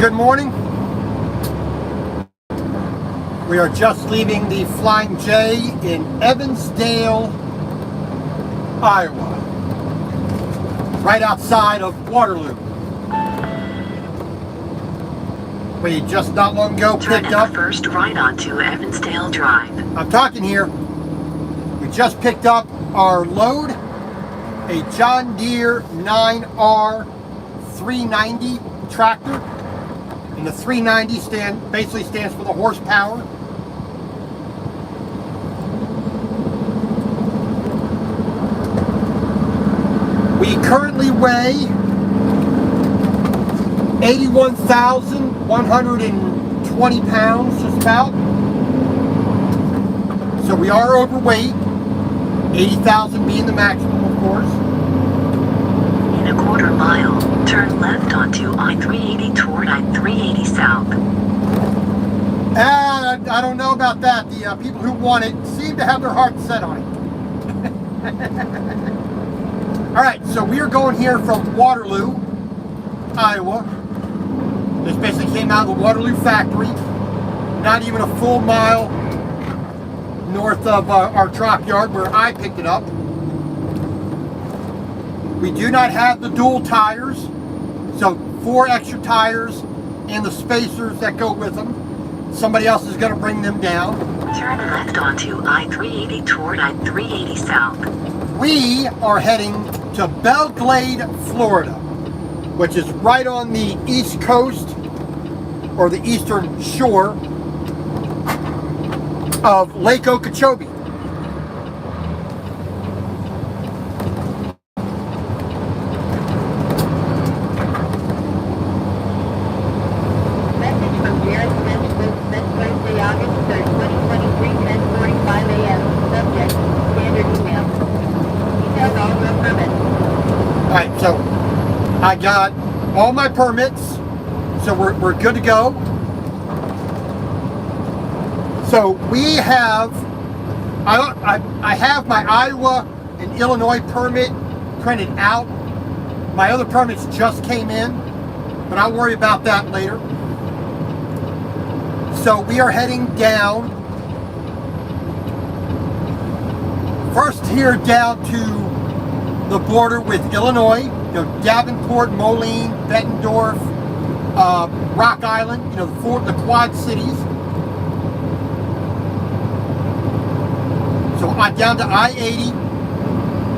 Good morning. We are just leaving the Flying J in Evansdale, Iowa, right outside of Waterloo. We just not long ago picked up. First right onto Evansdale Drive. I'm talking here. We just picked up our load, a John Deere 9R 390 tractor. And the 390 basically stands for the horsepower. We currently weigh 81,120 pounds, just about. So we are overweight, 80,000 being the maximum, of course. In a quarter mile, turn left onto I-380 toward I-380 South. I don't know about that. The people who want it seem to have their hearts set on it. All right, so we are going here from Waterloo, Iowa. This basically came out of the Waterloo factory, not even a full mile north of our drop yard where I picked it up. We do not have the dual tires, so 4 extra tires and the spacers that go with them. Somebody else is going to bring them down. Turn left onto I-380 toward I-380 South. We are heading to Belle Glade, Florida, which is right on the east coast or the eastern shore of Lake Okeechobee. Alright, so I got all my permits, so we're good to go. So we have, I have my Iowa and Illinois permit printed out. My other permits just came in, but I'll worry about that later. So we are heading down, first here down to the border with Illinois, Davenport, Moline, Bettendorf, Rock Island, the Quad Cities. So I'm down to I-80.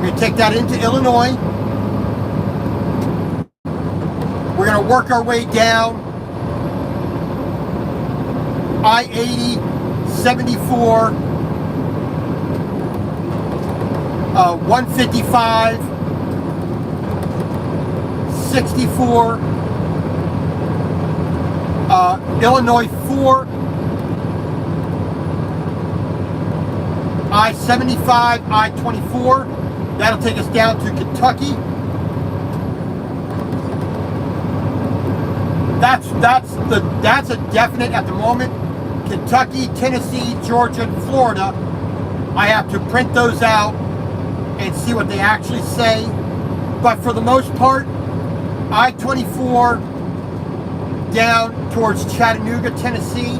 We're going to take that into Illinois. We're going to work our way down I-80, 74, 155, 64, Illinois 4, I-75, I-24. That'll take us down to Kentucky. That's a definite at the moment. Kentucky, Tennessee, Georgia, and Florida. I have to print those out and see what they actually say. But for the most part, I-24 down towards Chattanooga, Tennessee.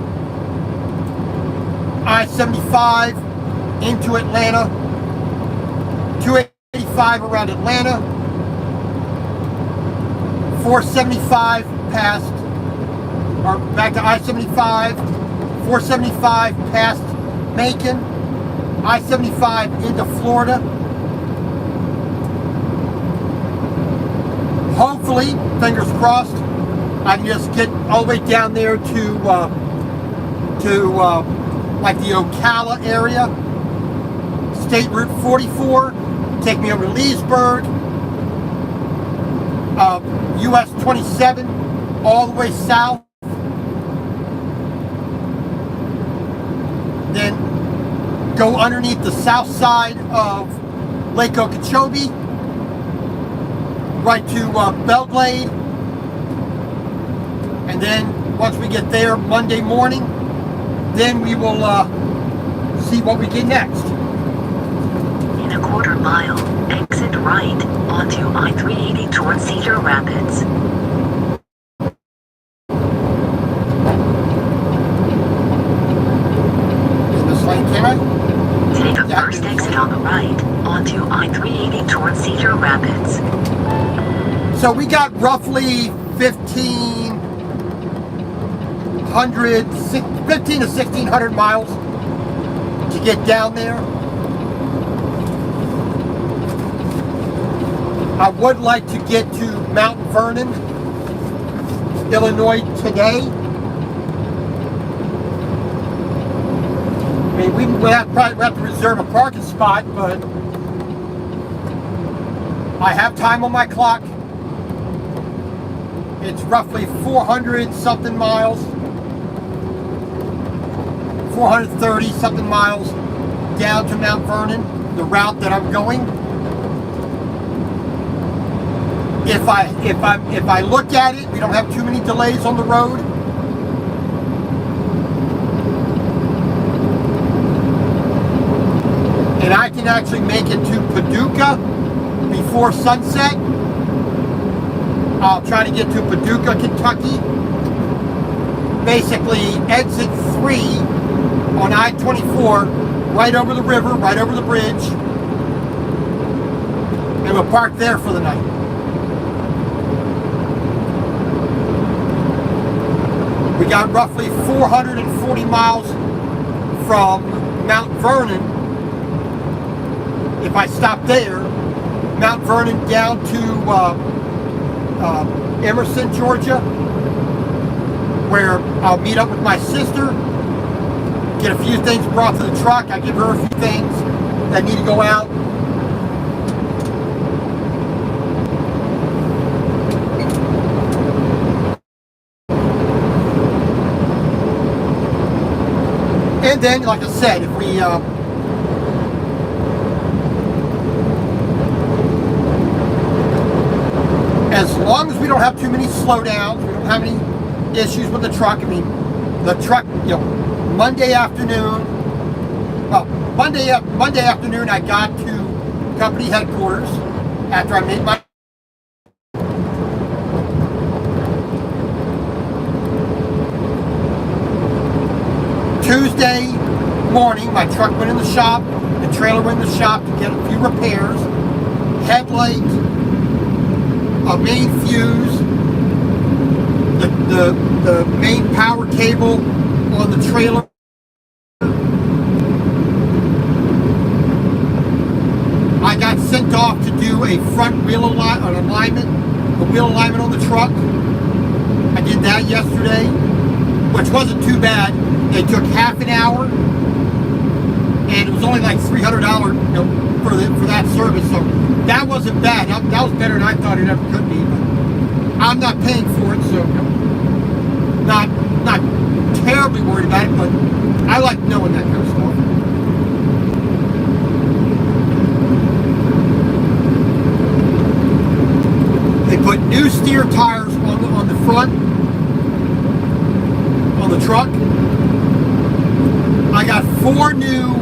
I-75 into Atlanta. 285 around Atlanta. 475 past, or back to I-75. 475 past Macon. I-75 into Florida. Hopefully, fingers crossed, I can just get all the way down there to like the Ocala area. State Route 44, take me over to Leesburg. US 27, all the way south. Then go underneath the south side of Lake Okeechobee, right to Belle Glade, and then once we get there Monday morning, then we will see what we get next. In a quarter mile, exit right onto I-380 towards Cedar Rapids. So we got roughly 15 to 1600 miles to get down there. I would like to get to Mount Vernon, Illinois today. I mean, we probably have to reserve a parking spot, but I have time on my clock. It's roughly 400 something miles, 430 something miles down to Mount Vernon, the route that I'm going. If I look at it, we don't have too many delays on the road. And I can actually make it to Paducah before sunset. I'll try to get to Paducah, Kentucky. Basically exit 3 on I-24, right over the river, right over the bridge. And we'll park there for the night. We got roughly 440 miles from Mount Vernon. If I stop there, Mount Vernon down to Emerson, Georgia, where I'll meet up with my sister, get a few things brought to the truck. I give her a few things that need to go out. And then, like I said, if we as long as we don't have too many slowdowns, we don't have any issues with the truck. I mean, the truck, Monday afternoon I got to company headquarters after I made my Tuesday morning, my truck went in the shop, the trailer went in the shop to get a few repairs, headlight, a main fuse, the main power cable on the trailer. I got sent off to do a front wheel alignment, a wheel alignment on the truck. I did that yesterday, which wasn't too bad. They took half an hour, and it was only like $300, for that service. So that wasn't bad. That was better than I thought it ever could be. But I'm not paying for it, so not terribly worried about it. But I like knowing that kind of stuff. They put new steer tires on the front, on the truck. I got 4 new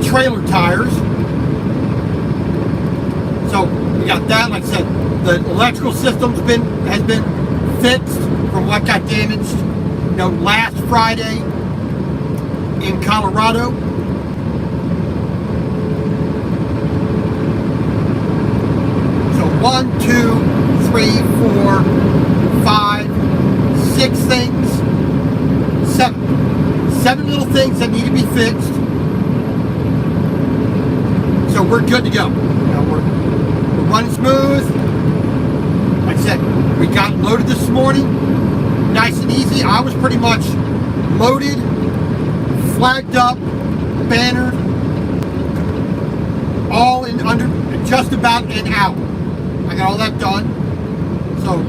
trailer tires. So we got that. Like I said, the electrical system's has been fixed from what got damaged, last Friday in Colorado. So 1, 2, 3, 4, 5, 6 things, 7 little things that need to be fixed. So we're good to go. We're running smooth. Like I said, we got loaded this morning, nice and easy. I was pretty much loaded, flagged up, bannered, all in under just about an hour. I got all that done. So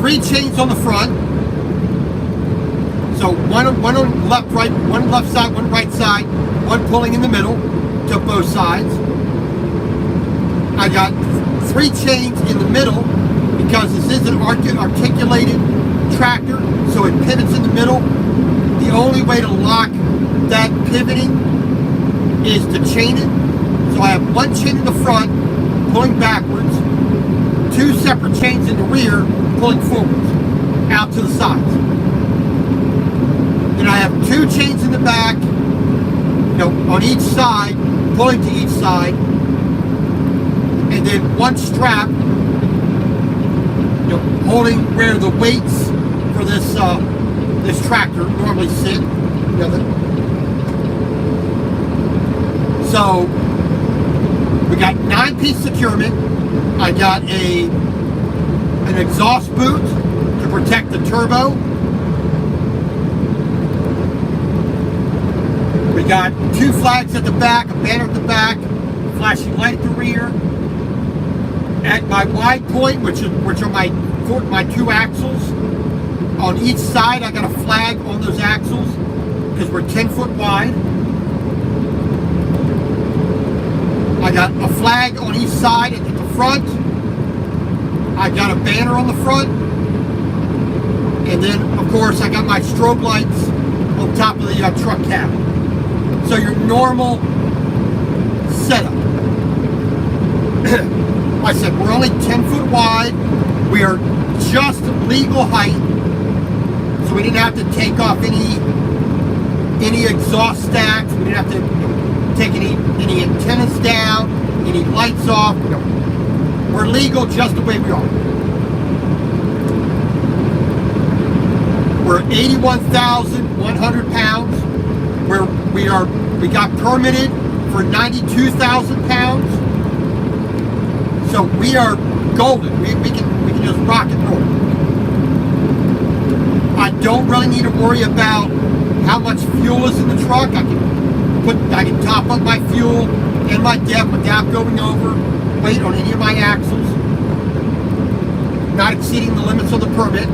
3 chains on the front. So one on left, right, one left side, one right side, one pulling in the middle to both sides. I got 3 chains in the middle because this is an articulated tractor, so it pivots in the middle. The only way to lock that pivoting is to chain it. So I have 1 chain in the front pulling backwards, 2 separate chains in the rear pulling forwards out to the sides. Then I have 2 chains in the back, on each side, pulling to each side, and then 1 strap holding where the weights for this this tractor normally sit. So we got 9-piece securement. I got an exhaust boot to protect the turbo. We got 2 flags at the back, a banner at the back, flashing light at the rear. At my wide point, which are my 2 axles, on each side I got a flag on those axles because we're 10 foot wide. I got a flag on each side at the front. I got a banner on the front. And then, of course, I got my strobe lights on top of the truck cab. So your normal setup. Like I said, we're only 10 foot wide. We are just legal height. So we didn't have to take off any exhaust stacks. We didn't have to take any antennas down, any lights off. No. We're legal just the way we are. We're 81,100 pounds. We got permitted for 92,000 pounds. So we are golden. We can just rock and roll. I don't really need to worry about how much fuel is in the truck. I can top up my fuel and my depth without going over weight on any of my axles, not exceeding the limits of the permit.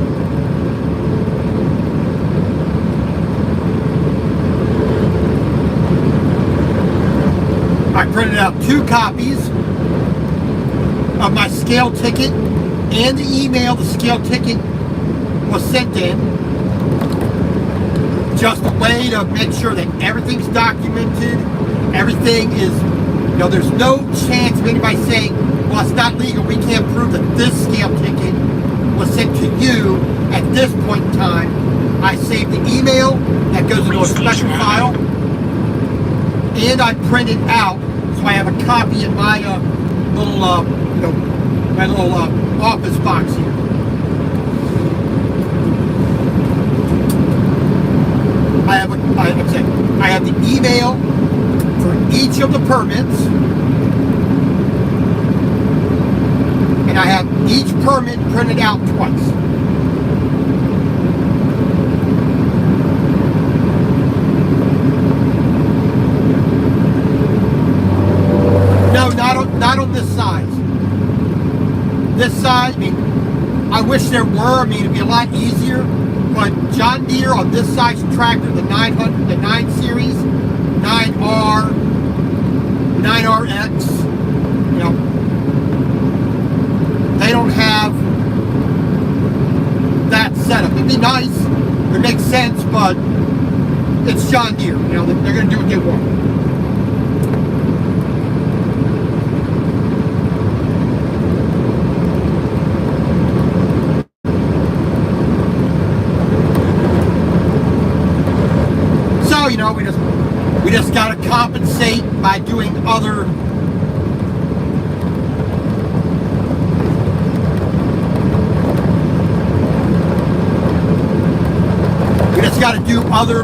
I printed out 2 copies of my scale ticket and the email the scale ticket was sent in. Just a way to make sure that everything's documented. Everything is, there's no chance of anybody saying, well, it's not legal. We can't prove that this scale ticket was sent to you at this point in time. I saved the email that goes into a special file. And I printed out, so I have a copy in my little office box here. I have the email for each of the permits, and I have each permit printed out twice. No, not on this size. This size, I wish there were. It'd be a lot easier. But John Deere on this size tractor, the 9 Series, 9R, 9RX, they don't have that setup. It'd be nice, it makes sense, but it's John Deere. They're going to do what they want. We just got to compensate by doing other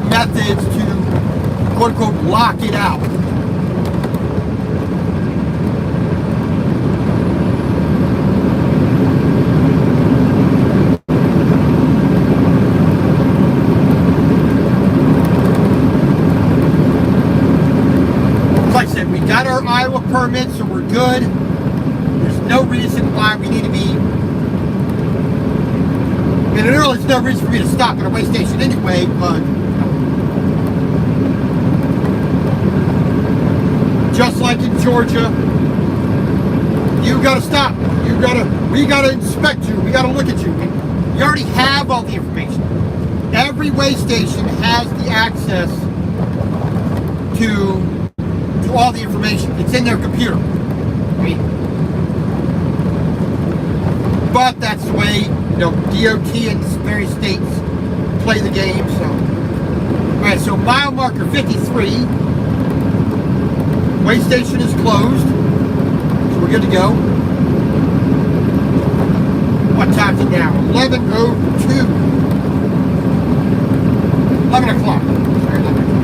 methods to quote unquote lock it out. Got our Iowa permit, so we're good. There's no reason why we need to be. There's no reason for me to stop at a weigh station anyway, but just like in Georgia, you gotta stop. We gotta inspect you. We gotta look at you. You already have all the information. Every weigh station has the access to all the information. It's in their computer. But that's the way, DOT and various states play the game. So, all right. So mile marker 53. Weigh station is closed, so we're good to go. What What time is it now? 11:02. 11 o'clock. Sorry, 11 o'clock.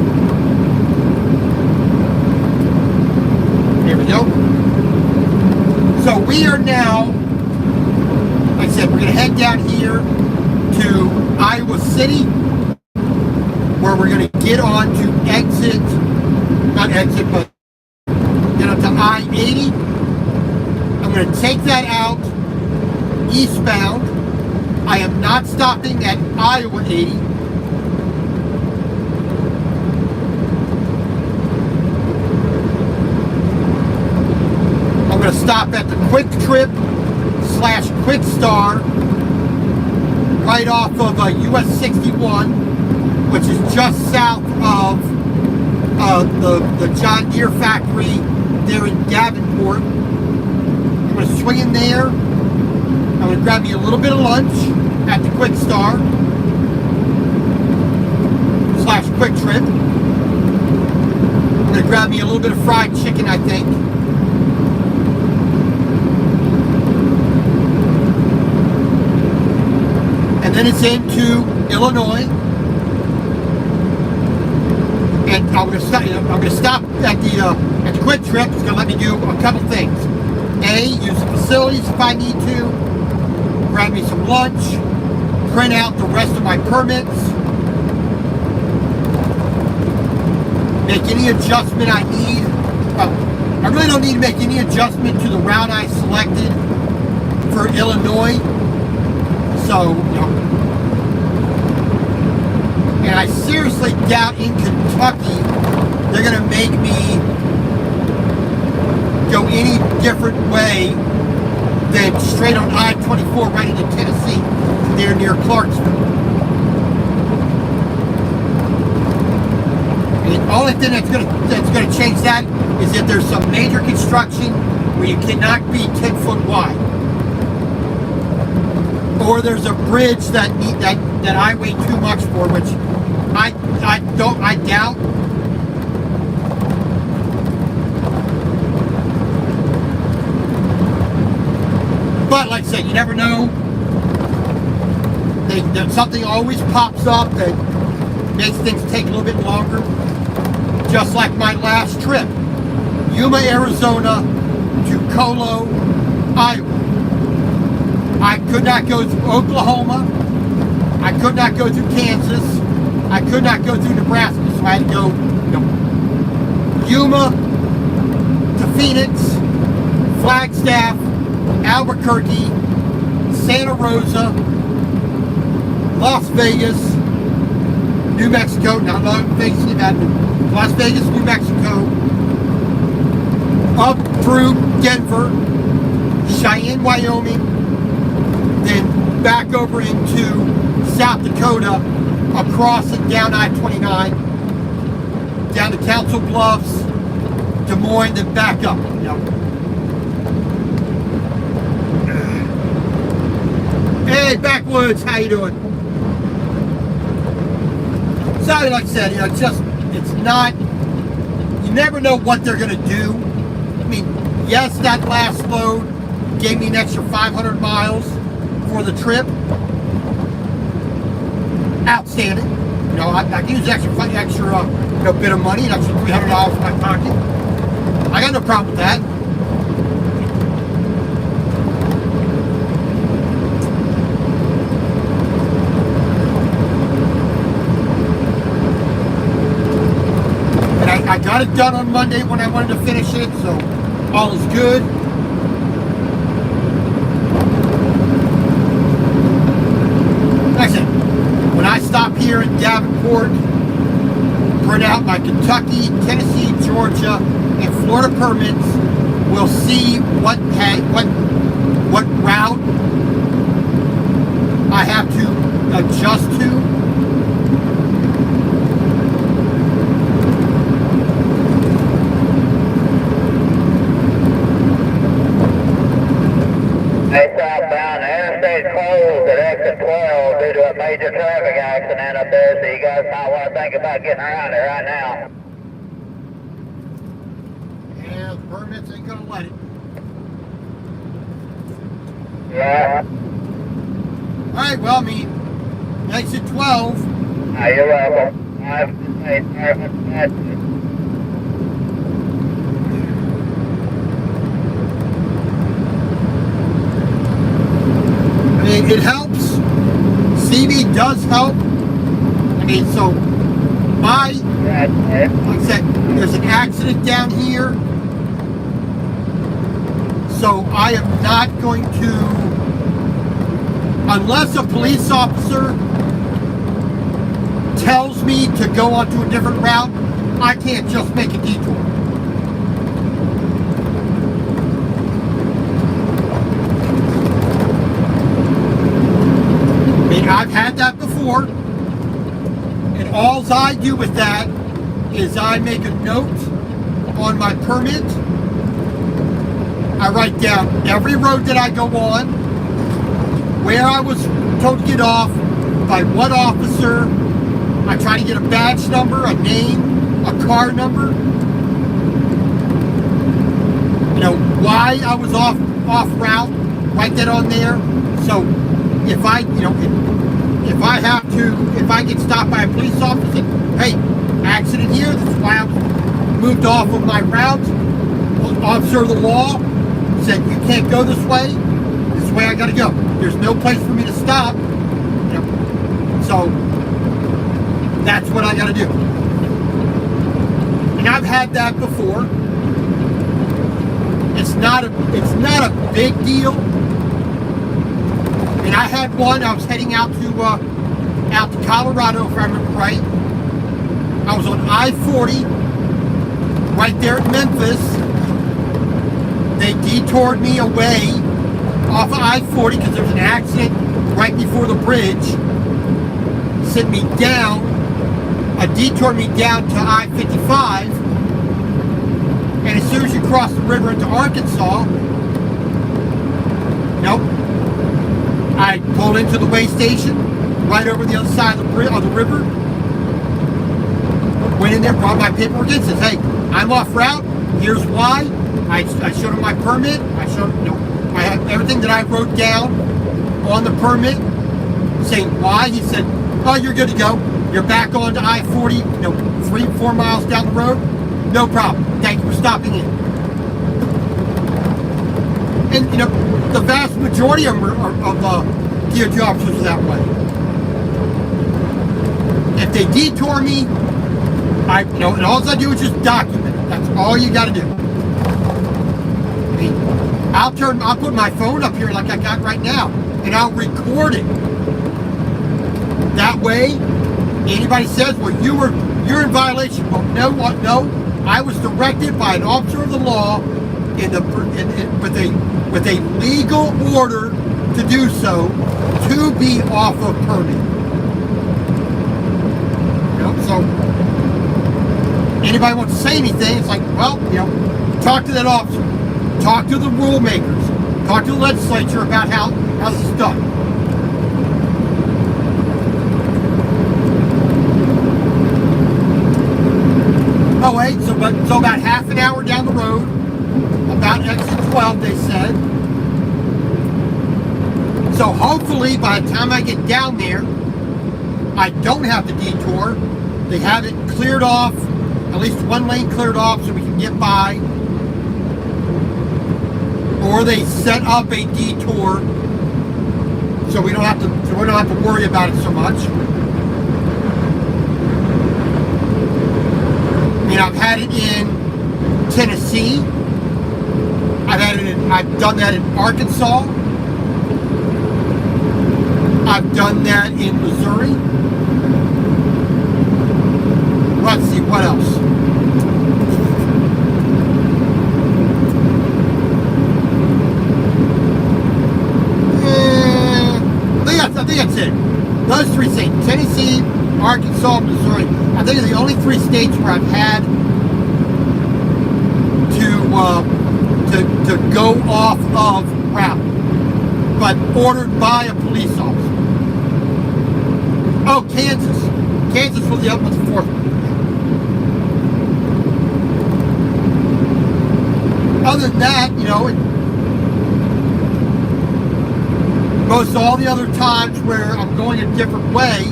There we go. So we are now, like I said, we're going to head down here to Iowa City, where we're going to get on to not exit, but get onto I-80. I'm going to take that out eastbound. I am not stopping at Iowa 80. I'm going to stop at the Quick Trip / Quick Star right off of US 61, which is just south of the John Deere factory there in Davenport. I'm going to swing in there. I'm going to grab me a little bit of lunch at the Quick Star / Quick Trip. I'm going to grab me a little bit of fried chicken, I think. And then it's into Illinois. And I'm going to stop at the Quick Trip. It's going to let me do a couple things. A, use the facilities if I need to. Grab me some lunch. Print out the rest of my permits. Make any adjustment I need. I really don't need to make any adjustment to the route I selected for Illinois. So, and I seriously doubt in Kentucky they're going to make me go any different way than straight on I-24 right into Tennessee, there near Clarksville. And the only thing that's going to change that is if there's some major construction where you cannot be 10 foot wide. Or there's a bridge that I weigh too much for, which I doubt. But like I said, you never know. Something always pops up that makes things take a little bit longer. Just like my last trip, Yuma, Arizona to Colo, Iowa. I could not go through Oklahoma. I could not go through Kansas. I could not go through Nebraska. So I had to go, Yuma to Phoenix, Flagstaff, Albuquerque, Santa Rosa, Las Vegas, New Mexico, not Las Vegas, Nevada, Las Vegas, New Mexico, up through Denver, Cheyenne, Wyoming, then back over into South Dakota, across and down I-29, down to Council Bluffs, Des Moines, then back up. Hey, Backwoods, how you doing? So, like I said, it's not, you never know what they're going to do. I mean, yes, that last load gave me an extra 500 miles for the trip. Outstanding. I can use extra bit of money, an extra $300 in my pocket. I got no problem with that. I got it done on Monday when I wanted to finish it, so all is good. Like I said, when I stop here in Davenport, print out my Kentucky, Tennessee, Georgia, and Florida permits, we'll see what route I have to adjust to. Southbound, the interstate closed at exit 12 due to a major traffic accident up there, so you guys might want to think about getting around it right now. Yeah, the permits ain't gonna let it. Yeah. right, well, I mean, exit 12. You're welcome. I mean, it helps. CB does help. I mean, so like I said, there's an accident down here. So I am not going to, unless a police officer tells me to go onto a different route, I can't just make a detour. I mean, I've had that before, and all I do with that is I make a note on my permit. I write down every road that I go on, where I was told to get off, by what officer. I try to get a badge number, a name, a car number. You know, why I was off route, write that on there. So if I, you know, if I get stopped by a police officer, hey, accident here, this is why I moved off of my route. Officer of the law said you can't go this way I gotta go. There's no place for me to stop. You know, so that's what I gotta do. And I've had that before. It's not a big deal. And I had one, I was heading out to Colorado, if I remember right. I was on I-40, right there at Memphis. They detoured me away off of I-40 because there was an accident right before the bridge. Sent me down, detoured me down to I-55. And as soon as you cross the river into Arkansas, nope. I pulled into the way station, right over the other side of the river. Went in there, brought my paperwork in, says, hey, I'm off route. Here's why. I showed him my permit. I showed him, I had everything that I wrote down on the permit, saying why. He said, oh, you're good to go. You're back on to I-40, 3-4 miles down the road. No problem. Thank you for stopping in. And, the vast majority of DOT officers are that way. If they detour me, and all I do is just document it. That's all you got to do. I mean, I'll put my phone up here like I got right now, and I'll record it. That way, anybody says, well, you're in violation. Well, no, I was directed by an officer of the law with a legal order to do so, to be off of permit. So anybody wants to say anything, it's like, well, talk to that officer, talk to the rule makers, talk to the legislature about how this is done. Oh wait, so about half an hour down the road, about exit 12, they said. So hopefully by the time I get down there, I don't have the detour. They have it cleared off, at least one lane cleared off so we can get by. Or they set up a detour so we don't have to worry about it so much. I mean, I've had it in Tennessee. I've done that in Arkansas. I've done that in Missouri. Let's see, what else? I think that's it. Those three states, Tennessee, Arkansas, Missouri. I think are the only three states where I've had to go off of route, but ordered by a police officer. Oh, Kansas. Kansas was the fourth one. Other than that, Most all the other times where I'm going a different way,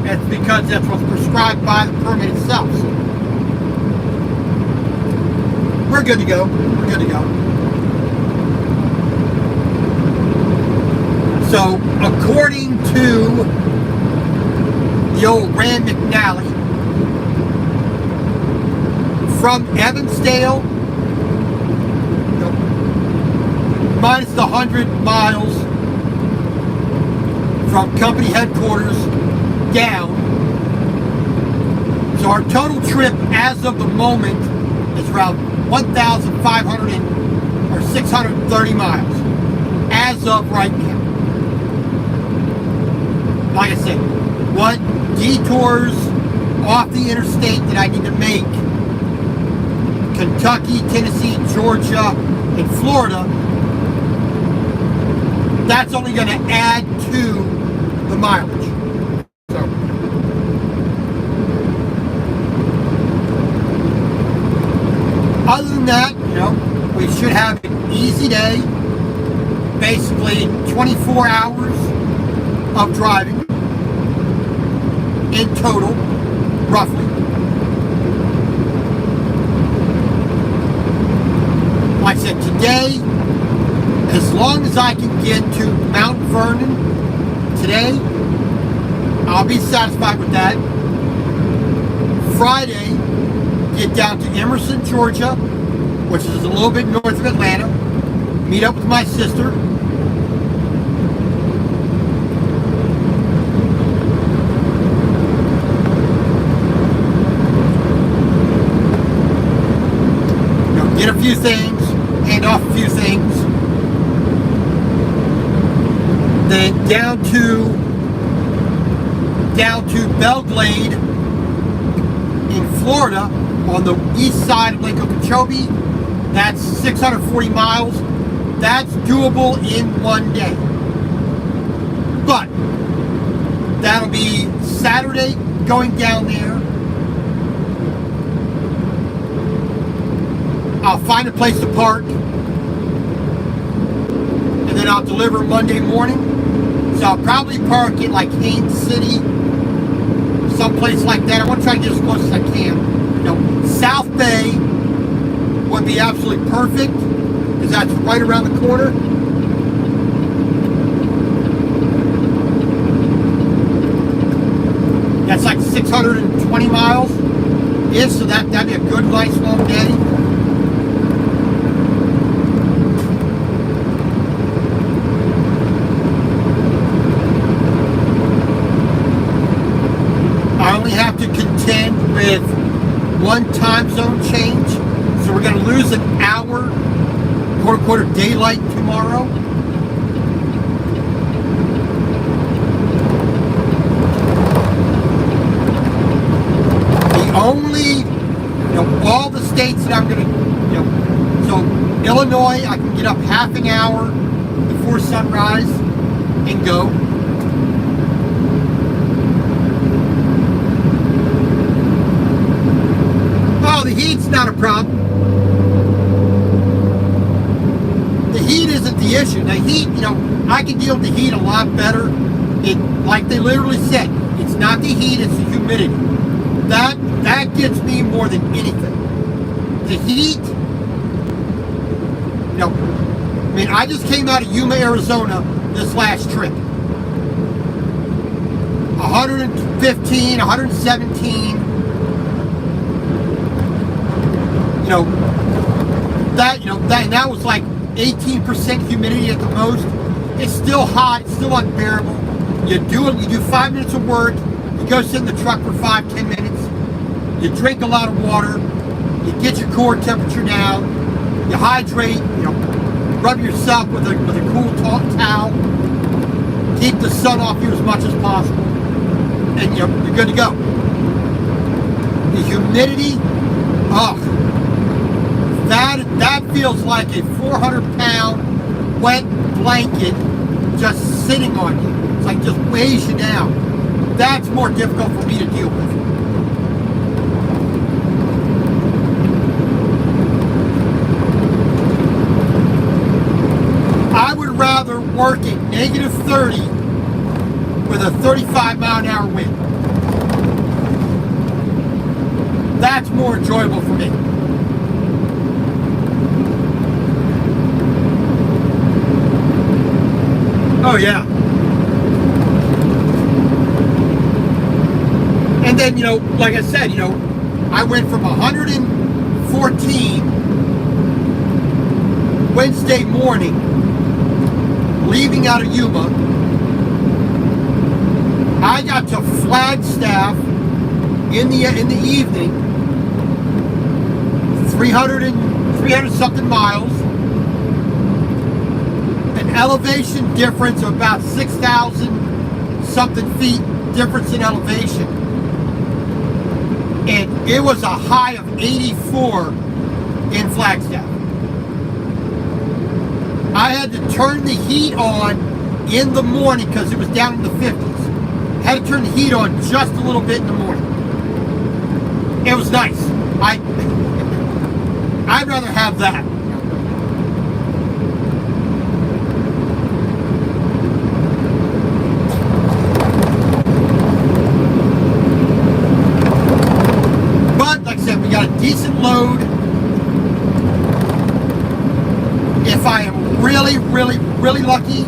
it's because that's what's prescribed by the permit itself. So we're good to go. We're good to go. So, according to the old Rand McNally, from Evansdale, minus the 100 miles from company headquarters down. So our total trip as of the moment is around 1,500 or 630 miles as of right now. Like I said, what detours off the interstate that I need to make, Kentucky, Tennessee, Georgia, and Florida, that's only going to add to the mileage. So, other than that, we should have an easy day. Basically 24 hours of driving in total, roughly. Like I said, today, as long as I can get to Mount Vernon today, I'll be satisfied with that. Friday, get down to Emerson, Georgia, which is a little bit north of Atlanta, meet up with my sister. Get a few things, hand off a few things. Then down to Belle Glade in Florida on the east side of Lake Okeechobee. That's 640 miles. That's doable in one day. But that'll be Saturday going down there. I'll find a place to park, and then I'll deliver Monday morning. So I'll probably park in like Haines City, someplace like that. I want to try to get as close as I can. South Bay would be absolutely perfect because that's right around the corner. That's like 620 miles ish, so that'd be a good, nice long day. Have to contend with one time zone change, so we're going to lose an hour, quarter daylight tomorrow. The only, all the states that I'm going to, so Illinois, I can get up half an hour before sunrise and go. The heat's not a problem. The heat isn't the issue. The heat, I can deal with the heat a lot better. Like they literally said, it's not the heat, it's the humidity. That gets me more than anything. The heat, I just came out of Yuma, Arizona this last trip. 115, 117. That was like 18% humidity at the most. It's still hot, it's still unbearable. You do 5 minutes of work, you go sit in the truck for 5-10 minutes, you drink a lot of water, you get your core temperature down, you hydrate, rub yourself with a cool towel, keep the sun off you as much as possible, and you're good to go. The humidity, that feels like a 400-pound wet blanket just sitting on you. It's like just weighs you down. That's more difficult for me to deal with. I would rather work at negative 30 with a 35-mile-an-hour wind. That's more enjoyable for me. Oh yeah. And then, like I said, I went from 114 Wednesday morning, leaving out of Yuma. I got to Flagstaff in the evening, 300 something miles, an elevation difference of about 6,000 something feet difference in elevation. And it was a high of 84 in Flagstaff. I had to turn the heat on in the morning because it was down in the 50s. Had to turn the heat on just a little bit in the morning. It was nice. I'd rather have that. But like I said, we got a decent load. If I am really, really, really lucky,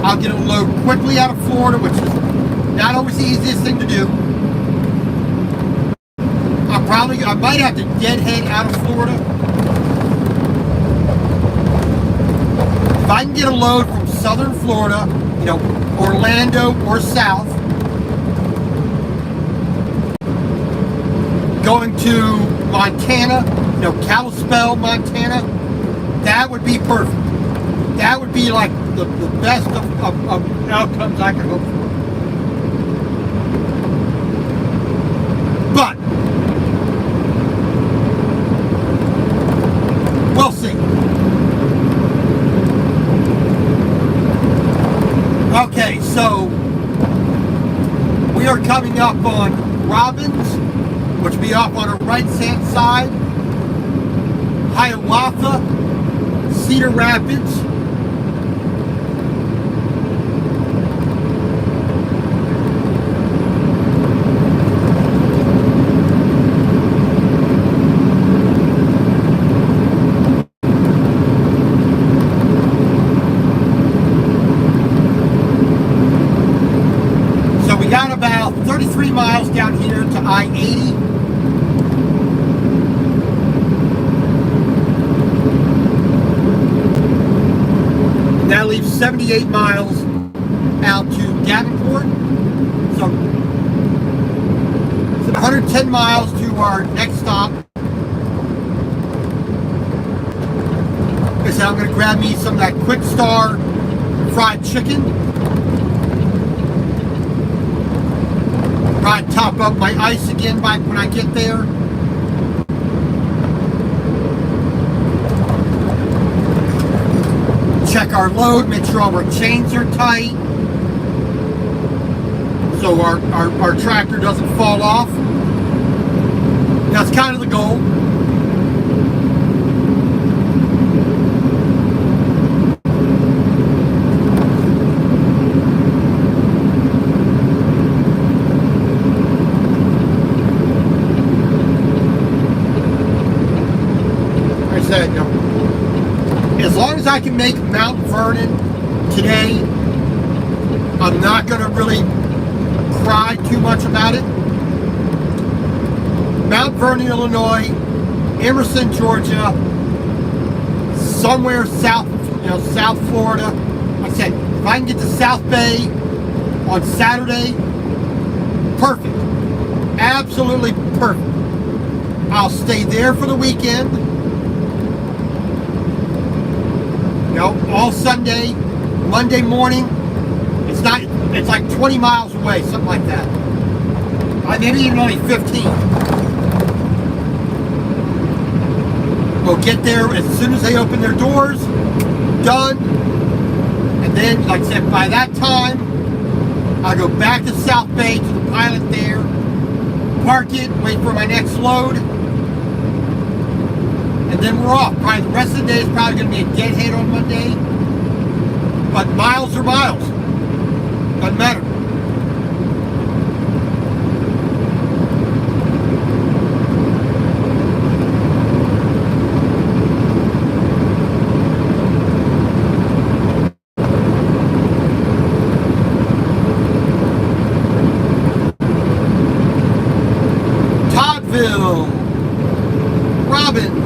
I'll get a load quickly out of Florida, which is not always the easiest thing to do. I might have to deadhead out of Florida. If I can get a load from southern Florida, Orlando or south, going to Montana, Kalispell, Montana, that would be perfect. That would be like the best of outcomes I could hope for. But we'll see. Okay, so we are coming up on Robbins, which will be up on our right-hand side, Hiawatha, Cedar Rapids, got about 33 miles down here to I-80. That leaves 78 miles out to Davenport. So 110 miles to our next stop. Like I said, I'm going to grab me some of that Quick Star fried chicken. Try and top up my ice again when I get there. Check our load, make sure all our chains are tight, so our tractor doesn't fall off. That's kind of the goal. As long as I can make Mount Vernon today, I'm not going to really cry too much about it. Mount Vernon, Illinois, Emerson, Georgia, somewhere south, South Florida. Like I said, if I can get to South Bay on Saturday, perfect. Absolutely perfect. I'll stay there for the weekend. All Sunday, Monday morning. It's like 20 miles away, something like that. Maybe even only 15. We'll get there as soon as they open their doors. Done. And then, like I said, by that time, I'll go back to South Bay to the pilot there, park it, wait for my next load, and then we're off. Probably the rest of the day is probably going to be a deadhead on Monday, but miles are miles. doesn't matter. Toddville, Robbins.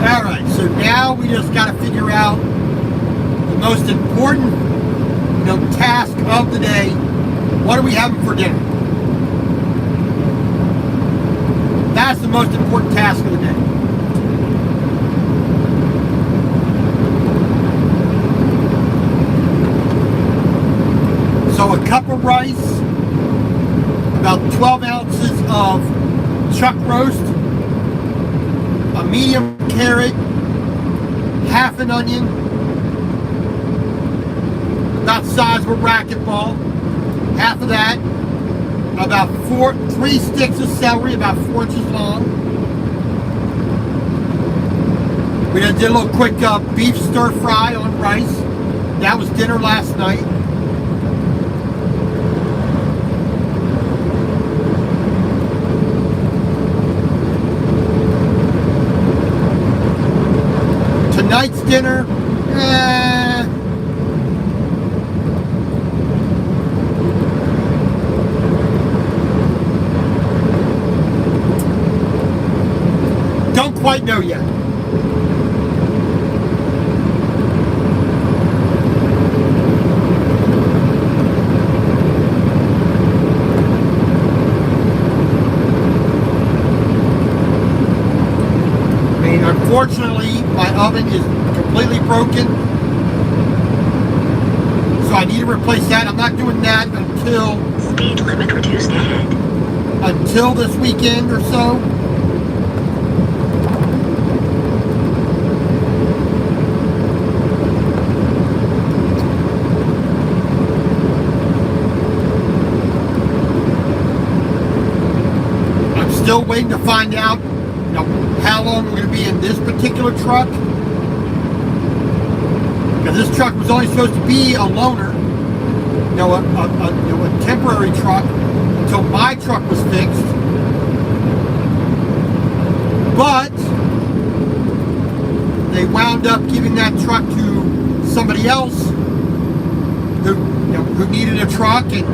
Alright, so now we just got to figure out the most important, task of the day. What are we having for dinner? That's the most important task of the day. So a cup of rice, about 12 ounces of chuck roast, a medium carrot, half an onion, about the size of a racquetball, half of that, about 3 sticks of celery, about 4 inches long. We did a little quick beef stir fry on rice. That was dinner last night. Tonight's dinner, don't quite know yet. Unfortunately, my oven is completely broken, so I need to replace that. I'm not doing that until Speed limit reduced ahead. Until this weekend or so. I'm still waiting to find out how long we're going to be in this particular truck, because this truck was only supposed to be a loaner, a temporary truck until my truck was fixed. But they wound up giving that truck to somebody else who needed a truck, and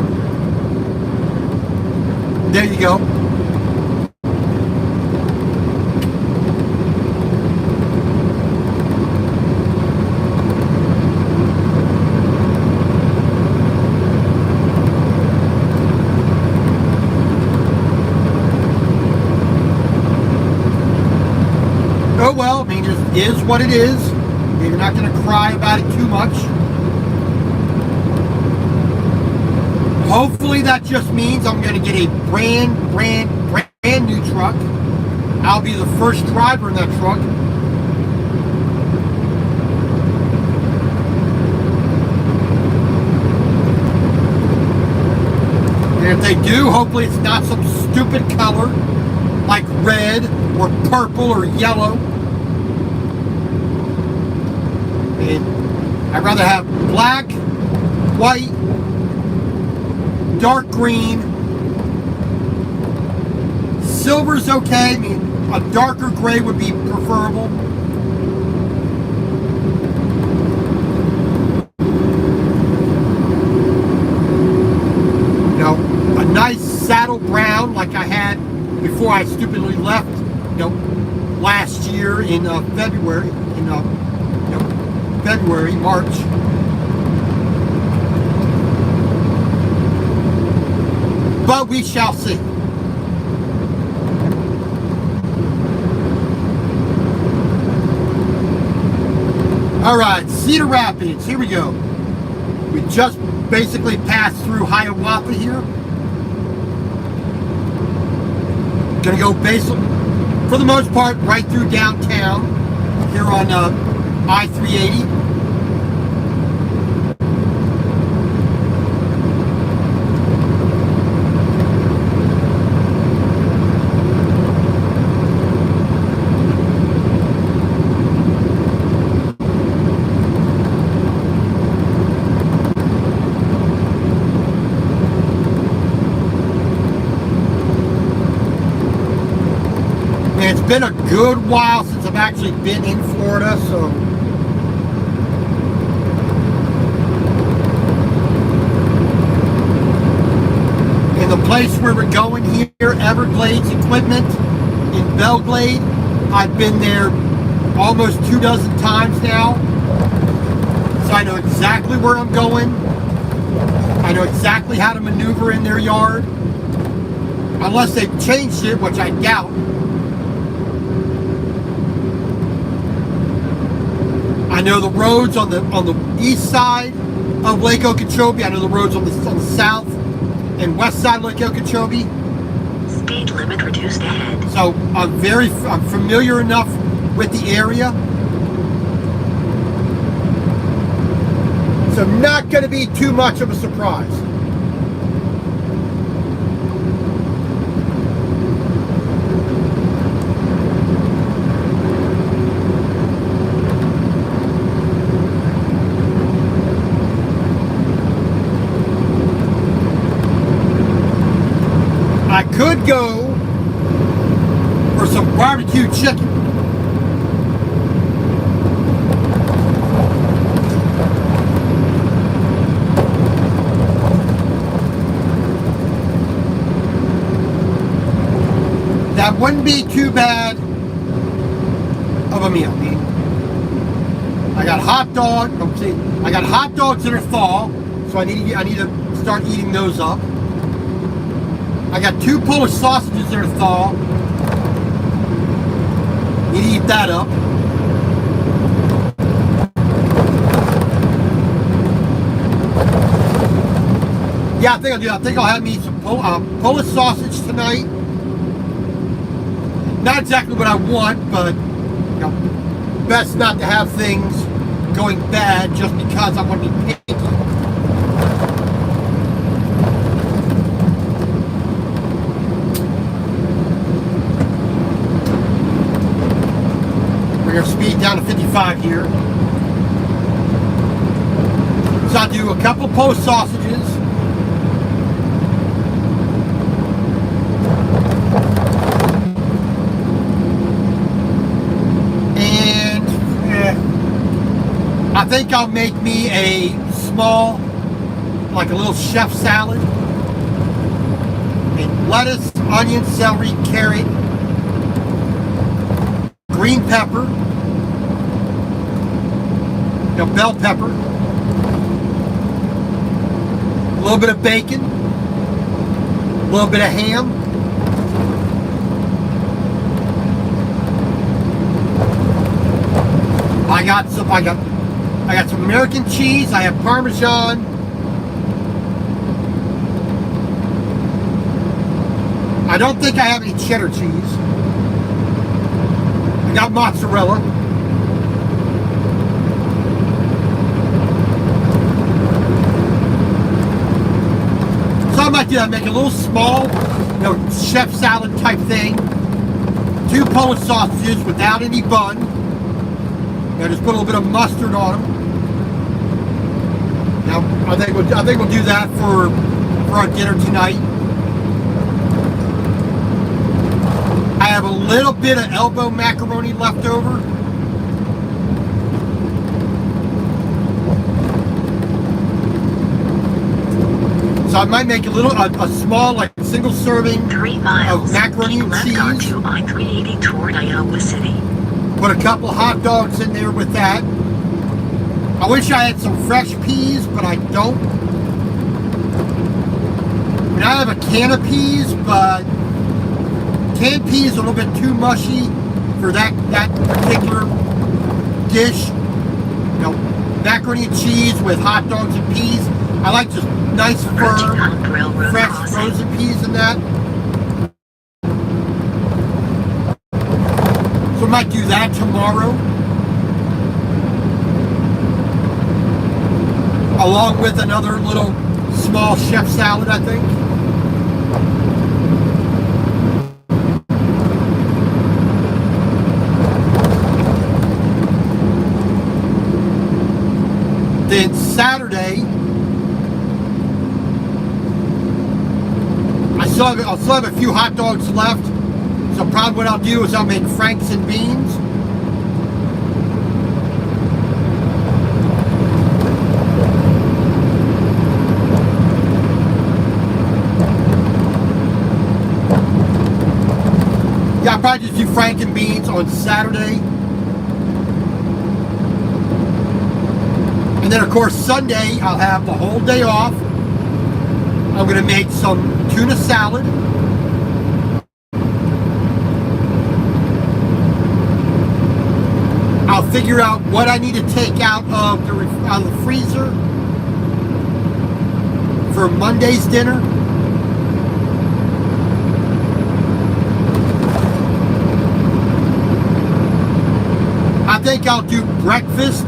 there you go. Oh well, I mean, it is what it is. You're not going to cry about it too much. Hopefully that just means I'm going to get a brand new truck. I'll be the first driver in that truck. And if they do, hopefully it's not some stupid color like red or purple or yellow. And I'd rather have black, white, dark green. Silver's okay. I mean, a darker gray would be preferable. A nice saddle brown like I had before I stupidly left, last year in February, March. But we shall see. All right, Cedar Rapids, here we go. We just basically passed through Hiawatha here. Gonna go basically, for the most part, right through downtown here on I-380. been a good while since I've actually been in Florida, so in the place where we're going here, Everglades Equipment in Belglade, I've been there almost 24 times now, so I know exactly where I'm going. I know exactly how to maneuver in their yard, unless they've changed it, which I doubt. I know the roads on the east side of Lake Okeechobee. I know the roads on the south and west side of Lake Okeechobee. Speed limit reduced ahead. So I'm familiar enough with the area. So not going to be too much of a surprise. I could go for some barbecue chicken. That wouldn't be too bad of a meal. I got hot dog. I got hot dogs that are thaw, so I need to start eating those up. I got 2 Polish sausages that are thaw. Need to eat that up. Yeah, I think I'll do that. I think I'll have me some Polish sausage tonight. Not exactly what I want, but you know, best not to have things going bad just because I want to be picky. We're going to speed down to 55 here. So I'll do a couple Polish sausages. I think I'll make me a small, like a little chef salad. And lettuce, onion, celery, carrot, green pepper, bell pepper, a little bit of bacon, a little bit of ham, I got some American cheese. I have Parmesan. I don't think I have any cheddar cheese. I got mozzarella. So I might do that. Make a little small, chef salad type thing. 2 Polish sausages without any bun. Just put a little bit of mustard on them. Now, I think we'll do that for our dinner tonight. I have a little bit of elbow macaroni left over. So I might make a small, like single serving 3 miles. of macaroni and left cheese. onto I-380 toward Iowa City. Put a couple hot dogs in there with that. I wish I had some fresh peas, but I don't. I have a can of peas, but canned peas are a little bit too mushy for that particular dish. Macaroni and cheese with hot dogs and peas. I like just nice, firm, fresh frozen peas in that. So I might do that tomorrow, along with another little small chef salad, I think. Then Saturday, I'll still have a few hot dogs left So probably what I'll do is I'll make franks and beans. Yeah, I'll probably just do frank and beans on Saturday. And then of course Sunday I'll have the whole day off. I'm going to make some tuna salad. I'll figure out what I need to take out of the freezer for Monday's dinner. I think I'll do breakfast.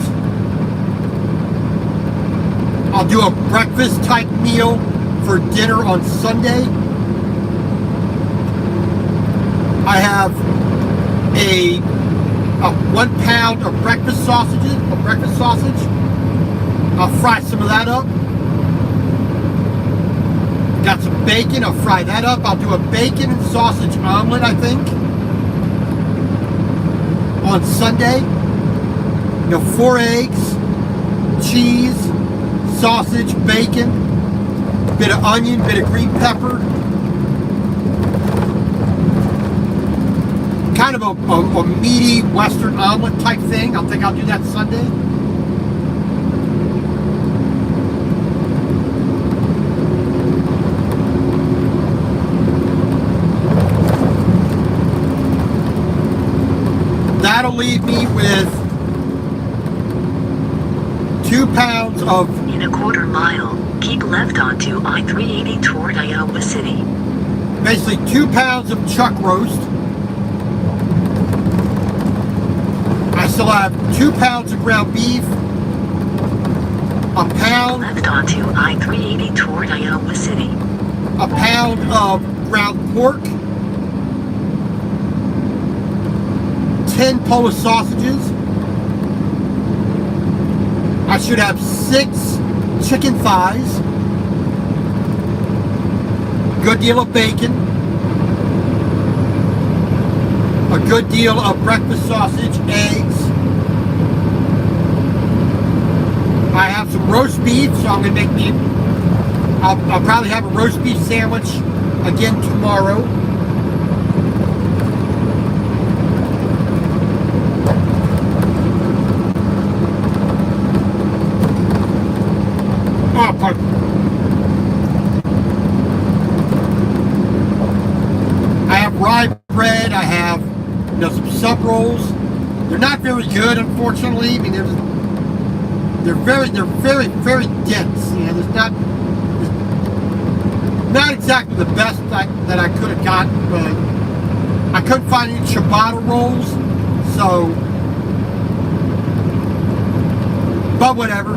I'll do a breakfast type meal for dinner on Sunday. I have a 1 pound of breakfast sausage. I'll fry some of that up. Got some bacon, I'll fry that up. I'll do a bacon and sausage omelet, I think, on Sunday. 4 eggs, cheese, sausage, bacon, bit of onion, bit of green pepper. Kind of a meaty Western omelet type thing. I think I'll do that Sunday. That'll leave me with 2 pounds of... In a quarter mile, keep left onto I-380 toward Iowa City. Basically 2 pounds of chuck roast. I still have 2 pounds of ground beef. A pound... Left onto I-380 toward Iowa City. A pound of ground pork. 10 Polish sausages. I should have 6 chicken thighs. Good deal of bacon. A good deal of breakfast sausage, eggs. I have some roast beef, so I'm going to make me... I'll probably have a roast beef sandwich again tomorrow. Oh, pardon. I have rye bread. I have, some sub rolls. They're not very good, unfortunately. I mean, they're very dense. There's not exactly the best that I could have gotten, but I couldn't find any ciabatta rolls, so. But whatever,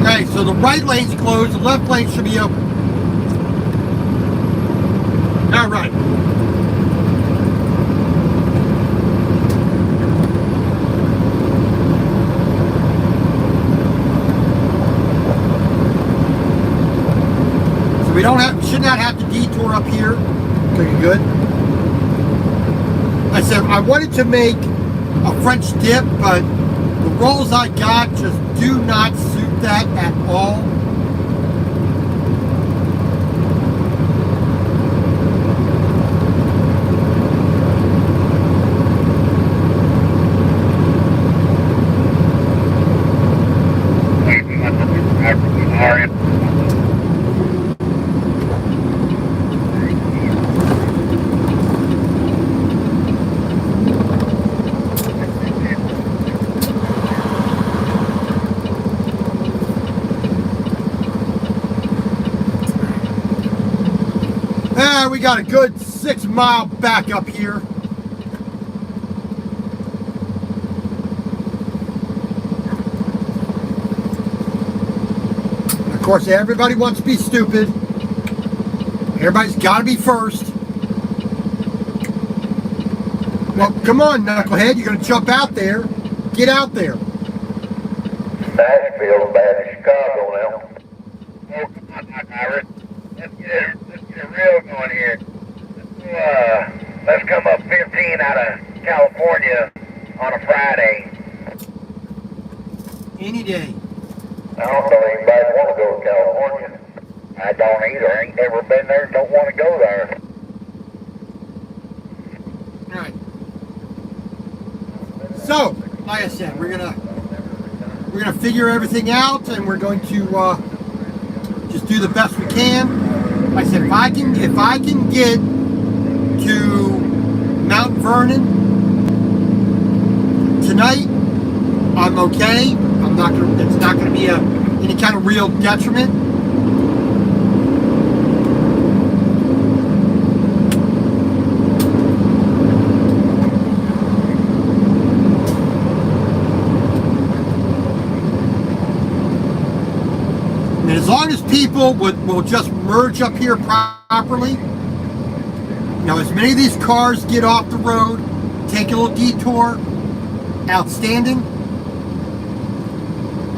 Okay, so the right lane's closed, the left lane should be open. All right. So we should not have to detour up here. Okay, good. I said I wanted to make a French dip, but the rolls I got just do not suit that at all. We got a good 6 mile back up here. And of course, everybody wants to be stupid. Everybody's got to be first. Well, come on, knucklehead. You're going to jump out there. Get out there. Nashville is bad as Chicago now. Oh, come on, Iris. Let's get it real going here. Let's come up 15 out of California on a Friday. Any day. I don't know anybody want to go to California. I don't either. I ain't never been there. Don't want to go there. All right. So, like I said, we're gonna figure everything out, and we're going to just do the best we can. Like I said, if I can get to Mount Vernon tonight, I'm okay. It's not gonna be any kind of real detriment. And as long as people will just merge up here properly, as many of these cars get off the road, take a little detour, outstanding.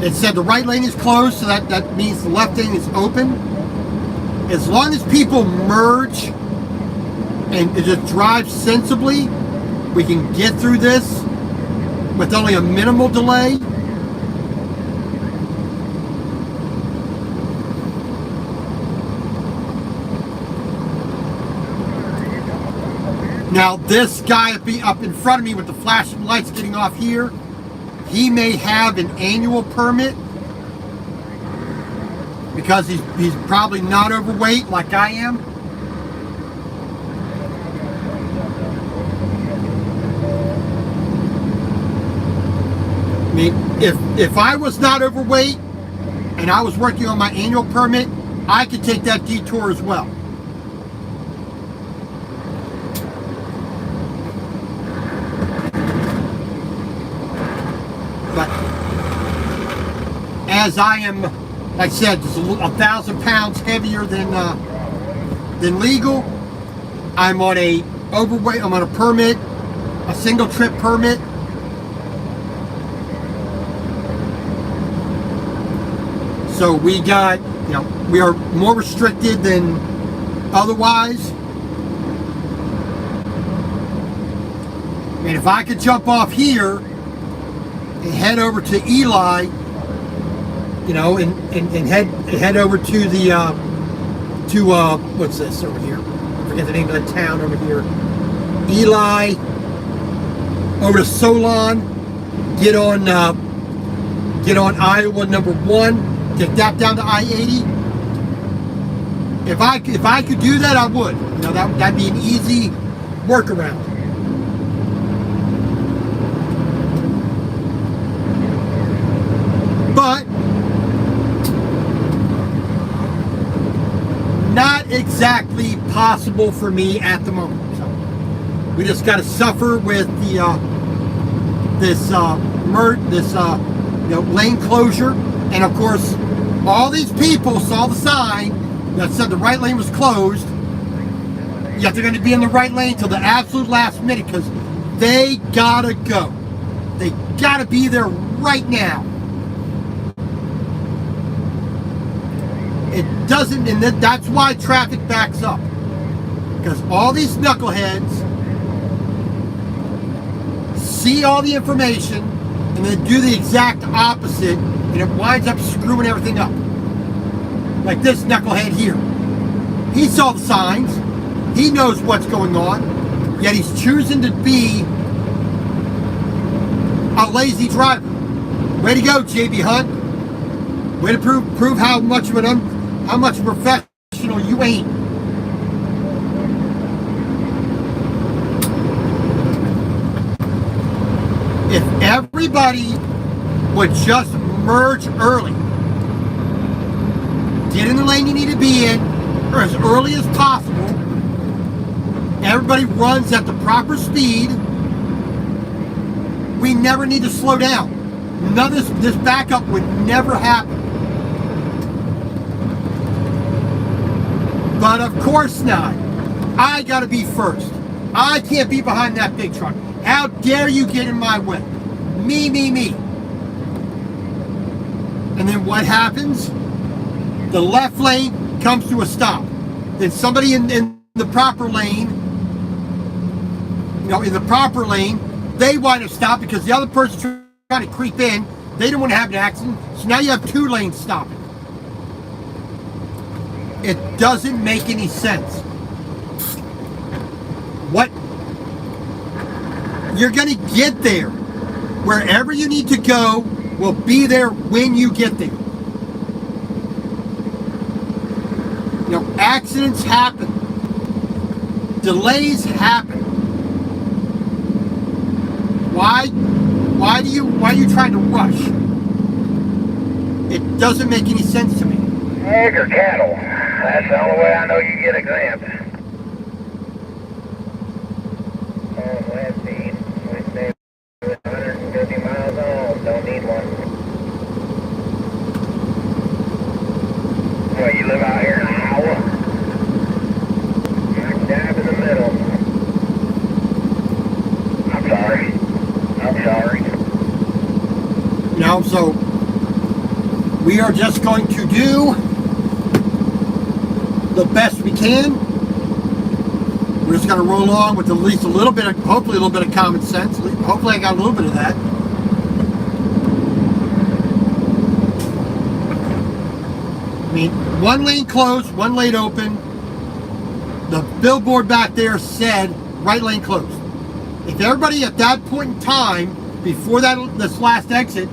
It said the right lane is closed, so that means the left lane is open. As long as people merge and just drive sensibly, we can get through this with only a minimal delay. Now, this guy up in front of me with the flashing lights getting off here, he may have an annual permit because he's probably not overweight like I am. I mean, if I was not overweight and I was working on my annual permit, I could take that detour as well. But as I am, like I said, just 1,000 pounds heavier than legal, I'm on a overweight. I'm on a permit, a single trip permit. So we got, we are more restricted than otherwise. And if I could jump off here and head over to Ely, and head over to the what's this over here? I forget the name of the town over here. Ely, over to Solon, get on Iowa number 1, take that down to I-80. If I could do that, I would. That'd be an easy workaround. But not exactly possible for me at the moment. So we just got to suffer with this lane closure, and of course, all these people saw the sign that said the right lane was closed. Yet they're going to be in the right lane till the absolute last minute because they gotta go. They gotta be there right now. It doesn't, and that's why traffic backs up. Because all these knuckleheads see all the information and then do the exact opposite, and it winds up screwing everything up. Like this knucklehead here. He saw the signs. He knows what's going on. Yet he's choosing to be a lazy driver. Way to go, JB Hunt. Way to prove how much of a professional you ain't. If everybody would just merge early, get in the lane you need to be in, or as early as possible, everybody runs at the proper speed, we never need to slow down. None of this backup would never happen. But of course not. I gotta be first. I can't be behind that big truck. How dare you get in my way? Me, me, me. And then what happens? The left lane comes to a stop. Then somebody in the proper lane, in the proper lane, they wind up stopping because the other person's trying to creep in. They don't want to have an accident. So now you have 2 lanes stopping. It doesn't make any sense. What? You're going to get there. Wherever you need to go will be there when you get there. Accidents happen. Delays happen. Why are you trying to rush? It doesn't make any sense to me. Egg or cattle? That's the only way I know you get exempt. Last speed. We stay with 150 miles on. Don't need one. Well, you live out here in Iowa? Smack dab in the middle. I'm sorry. So we are just going to do the best we can. We're just going to roll along with at least a little bit of, hopefully a little bit of common sense. Hopefully I got a little bit of that. I mean, 1 lane closed, 1 lane open. The billboard back there said right lane closed. If everybody at that point in time, before this last exit,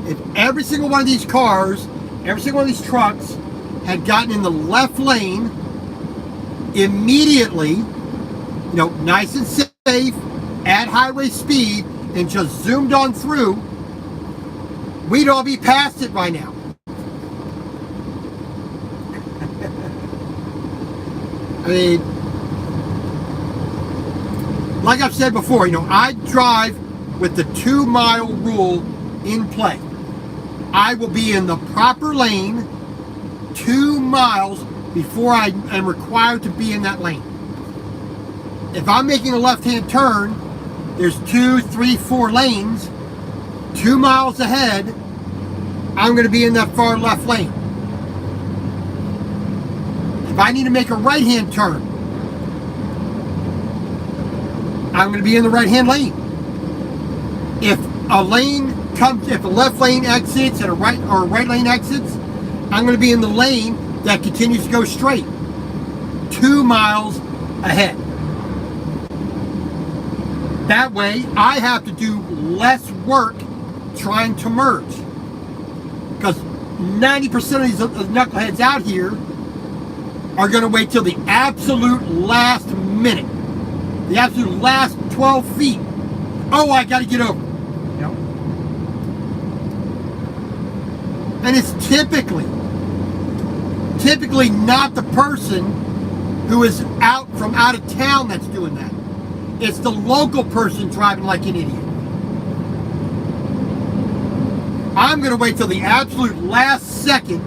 if every single one of these cars, every single one of these trucks had gotten in the left lane immediately, nice and safe, at highway speed, and just zoomed on through, we'd all be past it by now. I mean, like I've said before, I drive with the 2-mile rule in play. I will be in the proper lane 2 miles before I am required to be in that lane. If I'm making a left-hand turn, there's 2, 3, 4 lanes. 2 miles ahead, I'm going to be in that far left lane. If I need to make a right-hand turn, I'm going to be in the right-hand lane. If a left lane exits and a right lane exits, I'm going to be in the lane that continues to go straight, 2 miles ahead. That way, I have to do less work trying to merge, because 90% of these knuckleheads out here are going to wait till the absolute last minute, the absolute last 12 feet. Oh, I got to get over. And it's typically not the person who is out of town that's doing that. It's the local person driving like an idiot. I'm going to wait till the absolute last second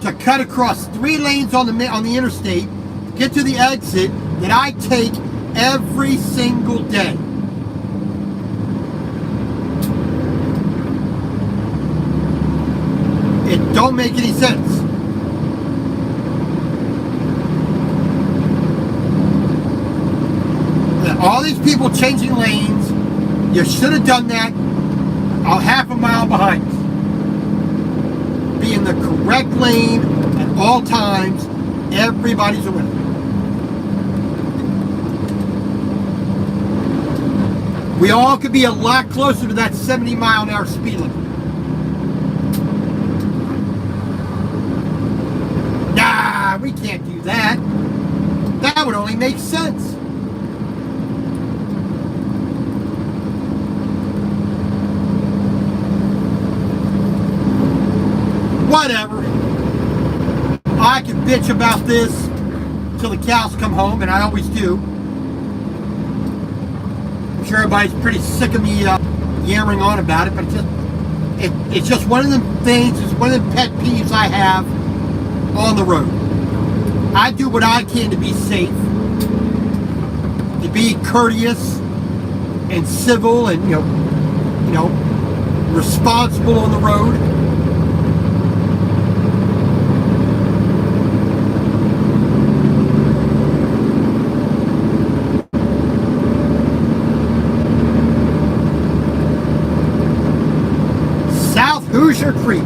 to cut across 3 lanes on the interstate, get to the exit that I take every single day. It don't make any sense. All these people changing lanes, you should have done that a half a mile behind us. Be in the correct lane at all times. Everybody's a winner. We all could be a lot closer to that 70-mile-an-hour speed limit. Nah, we can't do that. That would only make sense. Whatever. I can bitch about this till the cows come home, and I always do. I'm sure everybody's pretty sick of me yammering on about it, but it's just one of them things, it's one of the pet peeves I have on the road. I do what I can to be safe, to be courteous, and civil and responsible on the road. South Hoosier Creek.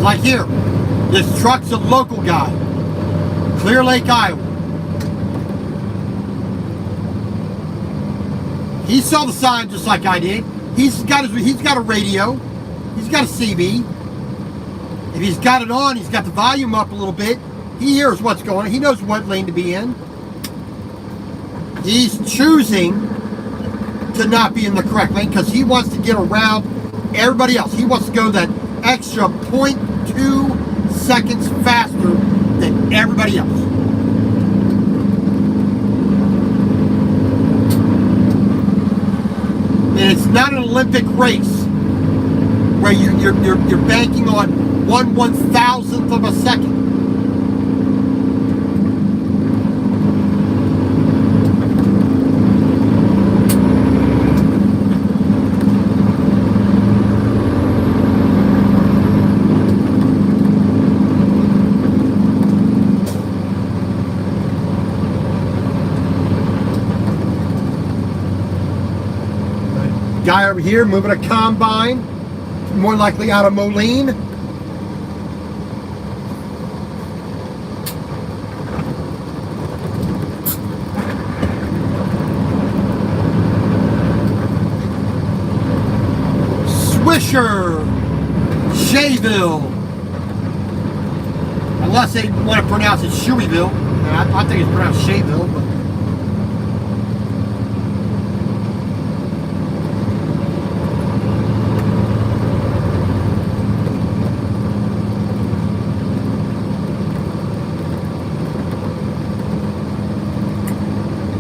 Like here, this truck's a local guy, Clear Lake, Iowa. He saw the sign just like I did. He's got a radio, he's got a CB. If he's got it on, he's got the volume up a little bit. He hears what's going on. He knows what lane to be in. He's choosing to not be in the correct lane because he wants to get around everybody else. He wants to go that extra 0.2 seconds faster than everybody else. And it's not an Olympic race where you're banking on 1/1000th of a second. Guy over here moving a combine, more likely out of Moline. Swisher, Shayville. Unless they want to pronounce it Shoeyville. I think it's pronounced Shayville, but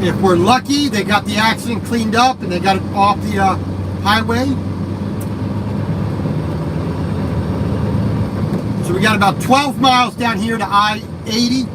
if we're lucky, they got the accident cleaned up and they got it off the highway. So we got about 12 miles down here to I-80.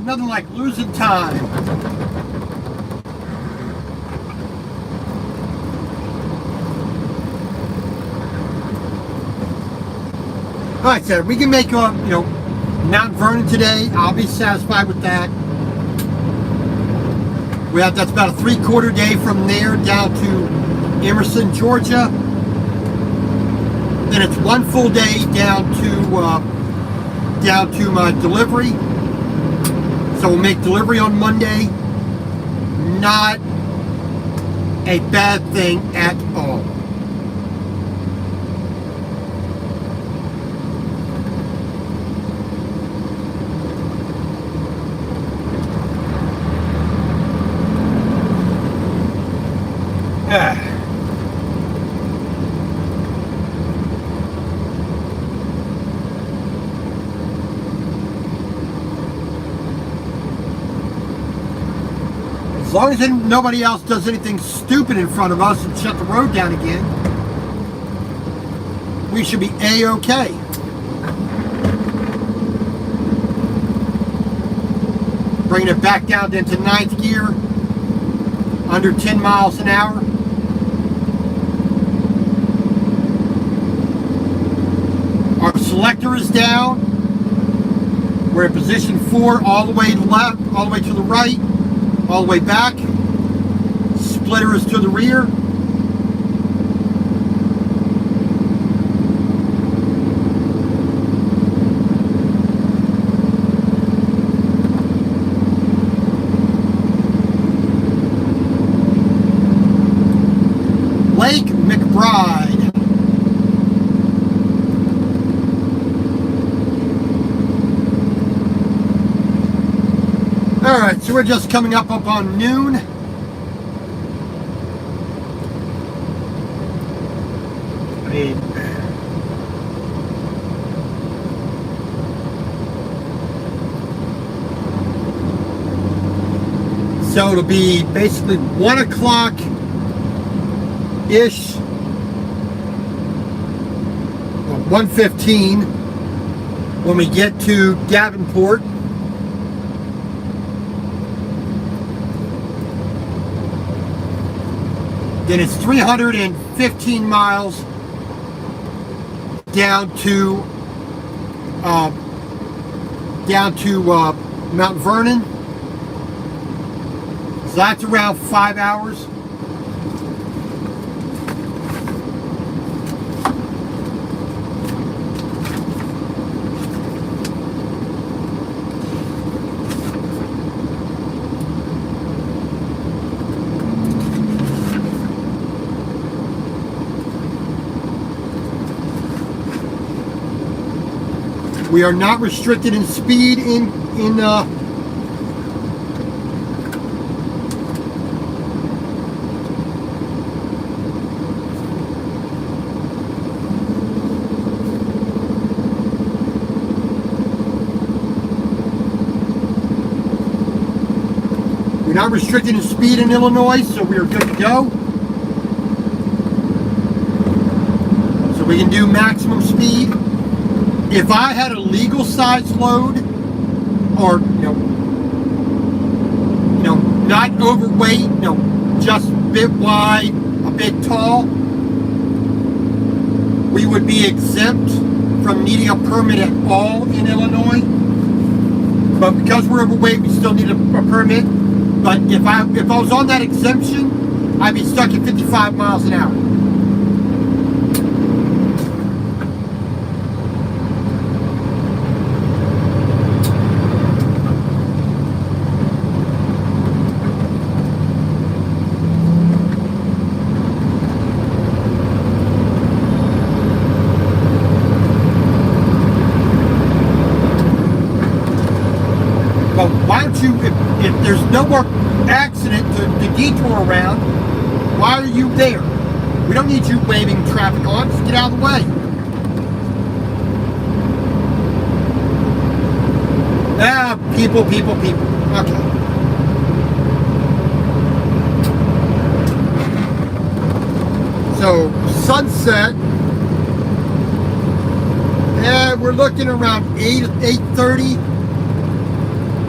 Nothing like losing time. Alright, so we can make Mount Vernon today. I'll be satisfied with that. That's about a 3/4 day from there down to Emerson, Georgia. Then it's one full day down to my delivery. So we'll make delivery on Monday. Not a bad thing at all. As long as nobody else does anything stupid in front of us and shut the road down again, we should be A-okay. Bringing it back down into 9th gear, under 10 miles an hour. Our selector is down. We're in position 4, all the way left, all the way to the right, all the way back. splitter is to the rear. Lake McBride. All right, so we're just coming up on noon. I mean, so it'll be basically 1 o'clock ish, 1:15 when we get to Davenport. Then it's 315 miles down to Mount Vernon. So that's around 5 hours. We are not restricted in speed in we're not restricted in speed in Illinois, so we are good to go. So we can do maximum speed. If I had a legal size load, or not overweight, just a bit wide, a bit tall, we would be exempt from needing a permit at all in Illinois. But because we're overweight, we still need a permit. But if I was on that exemption, I'd be stuck at 55 miles an hour. But why don't you, if there's no more accident to detour around, why are you there? We don't need you waving traffic on. Just get out of the way. People. Okay. So, sunset. We're looking around 8:30.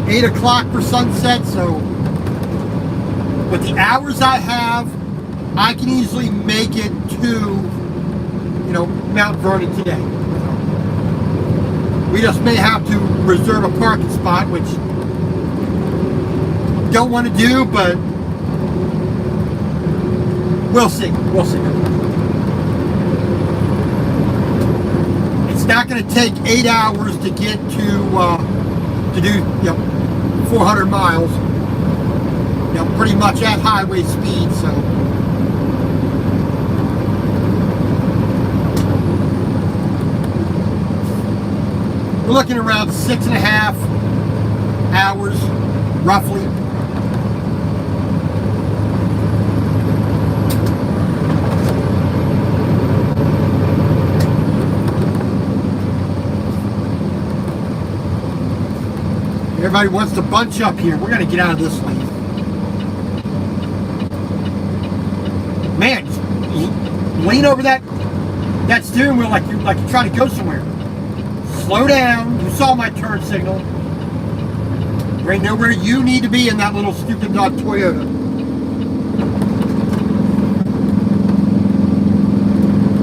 8 o'clock for sunset, so with the hours I have, I can easily make it to, Mount Vernon today. We just may have to reserve a parking spot, which don't want to do, but we'll see. It's not going to take 8 hours to get to do 400 miles, pretty much at highway speed. So we're looking around 6.5 hours roughly. Everybody wants to bunch up here. We're going to get out of this lane. Man, just lean over that steering wheel like you're trying to go somewhere. Slow down. You saw my turn signal. There ain't nowhere you need to be in that little stupid Toyota.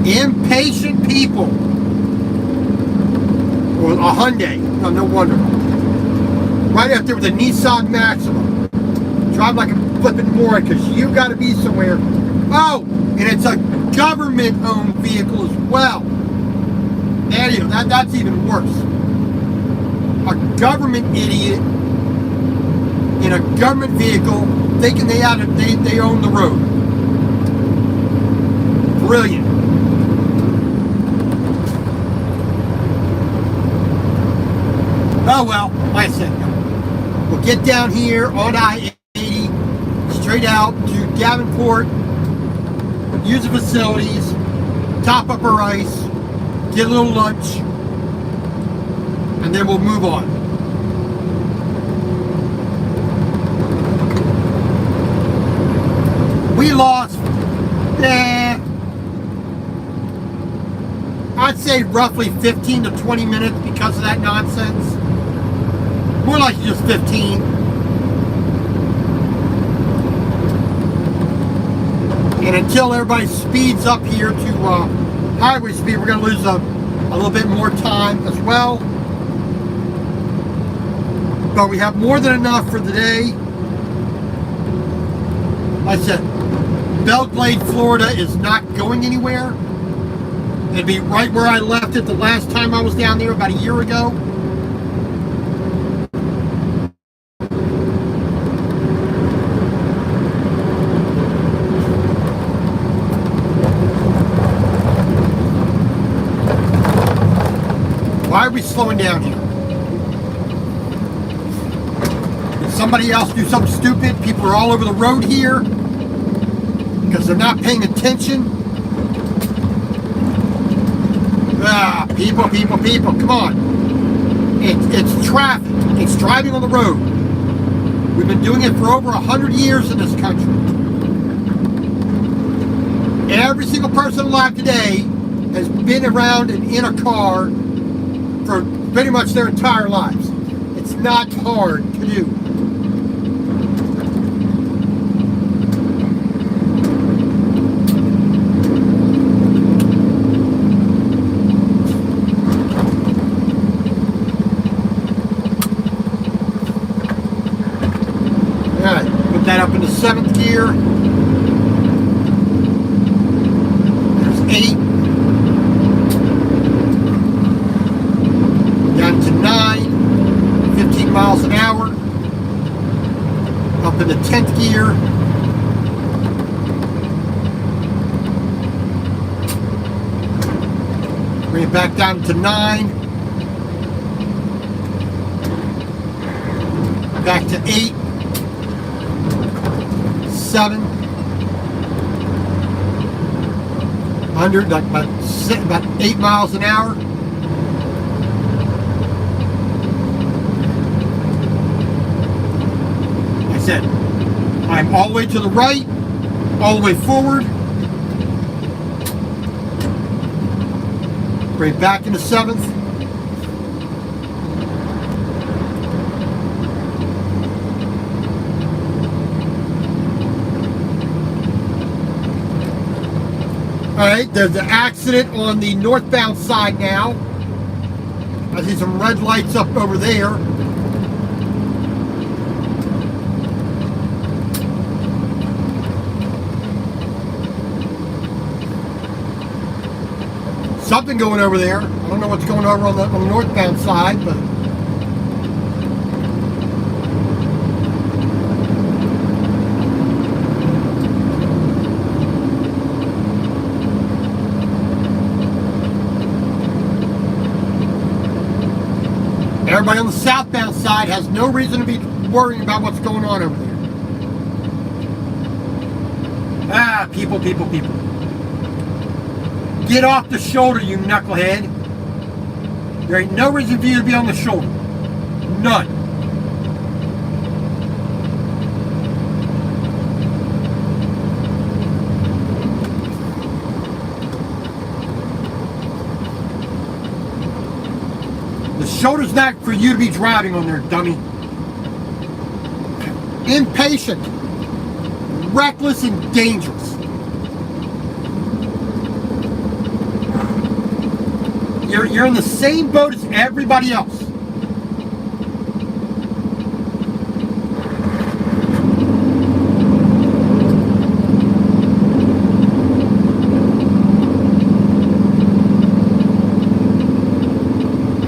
Impatient people. Or a Hyundai. No wonder. Right up there with a Nissan Maxima. drive like a flipping moron because you got to be somewhere. Oh, and it's a government-owned vehicle as well. And you know, that's even worse. A government idiot in a government vehicle thinking they own the road. Brilliant. Oh well, like I said, we'll get down here on I-80, straight out to Davenport, use the facilities, top up our ice, get a little lunch, and then we'll move on. We lost, I'd say roughly 15 to 20 minutes because of that nonsense. More like just 15. And until everybody speeds up here to highway speed, we're going to lose a little bit more time as well. But we have more than enough for the day. Like I said, Belle Glade, Florida is not going anywhere. It'll be right where I left it the last time I was down there about a year ago. Why are we slowing down here? Did somebody else do something stupid? People are all over the road here because they're not paying attention. Ah, people, come on. It's traffic. It's driving on the road. We've been doing it for over 100 years in this country. Every single person alive today has been around and in a car for pretty much their entire lives. It's not hard to do. Alright, put that up into 7th gear. There's 8. Down to 9, 15 miles an hour, up in the 10th gear, bring it back down to 9, back to 8, 7, under like about 8 miles an hour. Said, I'm all the way to the right, all the way forward, right back into 7th. Alright, there's an accident on the northbound side now. I see some red lights up over there. Something going over there. I don't know what's going over on the northbound side, but everybody on the southbound side has no reason to be worrying about what's going on over there. Ah, people. Get off the shoulder, you knucklehead. There ain't no reason for you to be on the shoulder. None. The shoulder's not for you to be driving on there, dummy. Impatient, reckless, and dangerous. You're in the same boat as everybody else.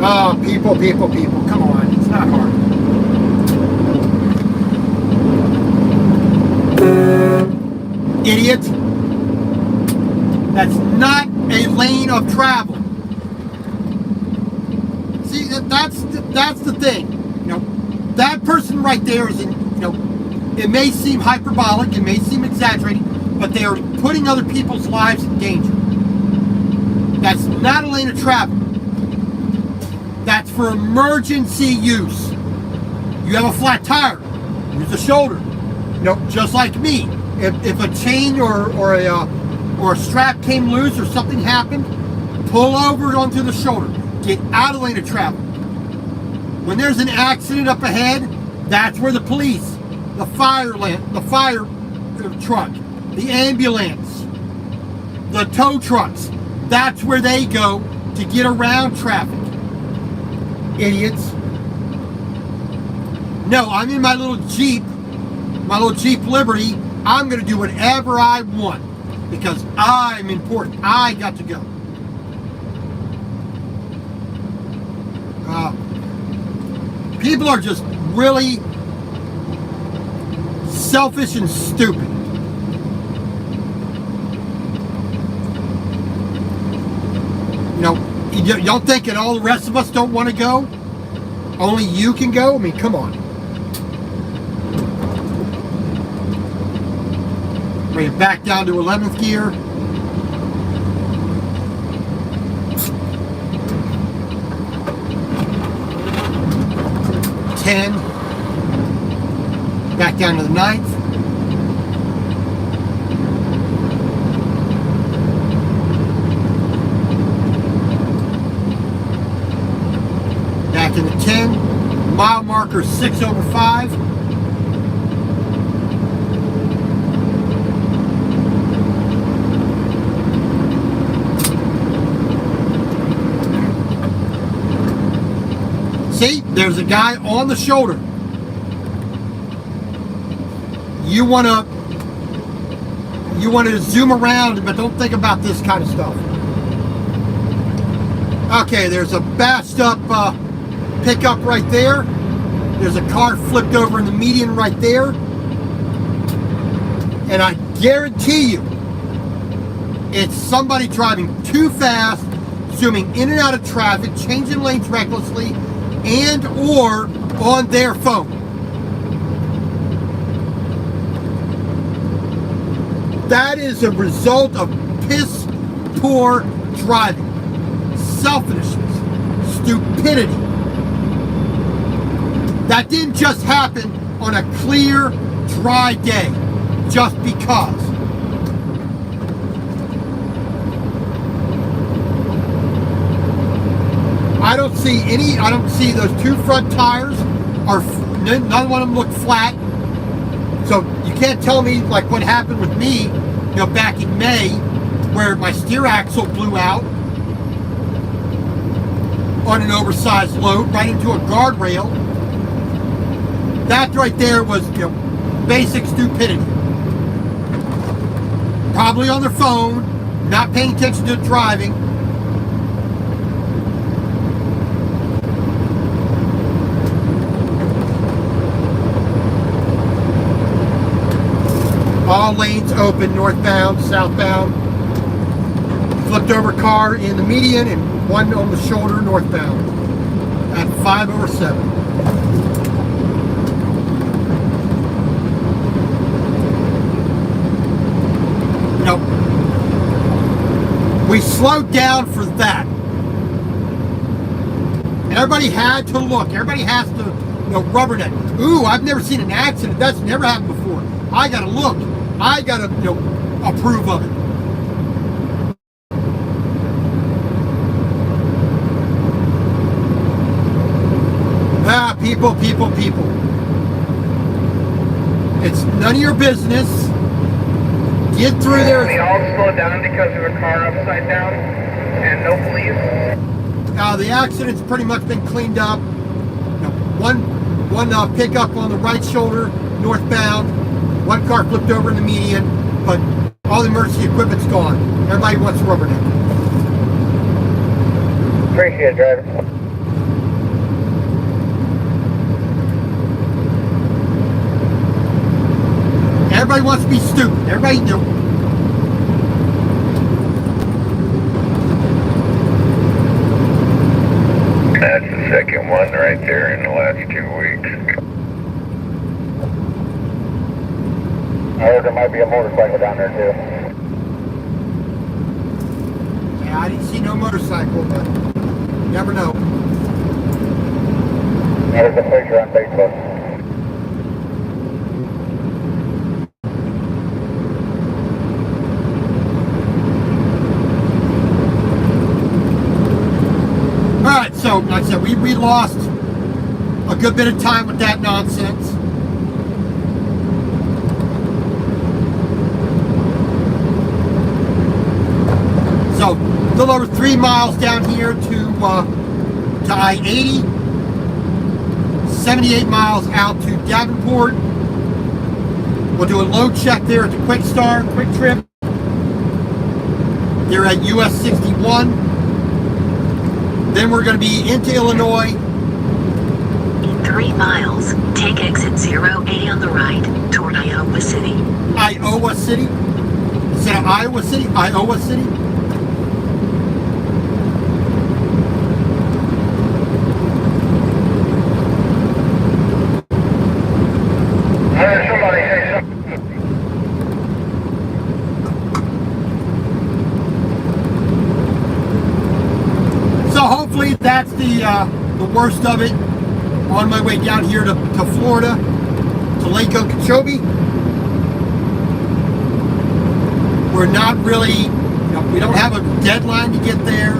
Oh, people. Come on. It's not hard. Idiot. That's not a lane of travel. See, that's the thing. You know, that person right there is in, you know, it may seem hyperbolic, it may seem exaggerating, but they are putting other people's lives in danger. That's not a lane of travel. That's for emergency use. You have a flat tire, use the shoulder. You know, just like me. If a chain or a strap came loose or something happened, pull over onto the shoulder. Get out of the lane of travel. When there's an accident up ahead, that's where the police, the fire truck, the ambulance, the tow trucks, that's where they go to get around traffic. Idiots. No, I'm in my little Jeep Liberty. I'm going to do whatever I want because I'm important. I got to go. People are just really selfish and stupid. You know, you don't think that all the rest of us don't want to go? Only you can go? I mean, come on. Bring it back down to 11th gear. Back down to the 9th. Back into 10. Mile marker 6/5. See, there's a guy on the shoulder. You want to zoom around, but don't think about this kind of stuff. Okay, there's a bashed up pickup right there. There's a car flipped over in the median right there. And I guarantee you, it's somebody driving too fast, zooming in and out of traffic, changing lanes recklessly, and or on their phone. That is a result of piss poor driving, selfishness, stupidity. That didn't just happen on a clear, dry day, just because. I don't see those two front tires none of them look flat. So you can't tell me like what happened with me, you know, back in May, where my steer axle blew out on an oversized load right into a guardrail. That right there was, you know, basic stupidity. Probably on their phone, not paying attention to driving. All lanes open, northbound, southbound. Flipped over car in the median and one on the shoulder, northbound. At 5/7. Nope. We slowed down for that. Everybody had to look. Everybody has to, you know, rubberneck. Ooh, I've never seen an accident. That's never happened before. I gotta look. I gotta, you know, approve of it. People. It's none of your business. Get through there. We all slowed down because of a car upside down and no police. The accident's pretty much been cleaned up. You know, one pickup on the right shoulder, northbound. One car flipped over in the median, but all the emergency equipment's gone. Everybody wants rubberneck. Appreciate it, driver. everybody wants to be stupid. Everybody, That's the second one right there in the last 2 weeks. I heard there might be a motorcycle down there too. yeah, I didn't see no motorcycle, but you never know. There's a picture on Facebook. All right, so like I said, we lost a good bit of time with that nonsense. So, a little over 3 miles down here to I-80, 78 miles out to Davenport. We'll do a load check there at the Quick Trip. They're at US 61. Then we're going to be into Illinois. In 3 miles, take exit 080 on the right toward Iowa City. Iowa City. Instead of Iowa City, Iowa City. I heard somebody say something. So hopefully that's the worst of it. On my way down here to Florida, to Lake Okeechobee. We're not really, we don't have a deadline to get there.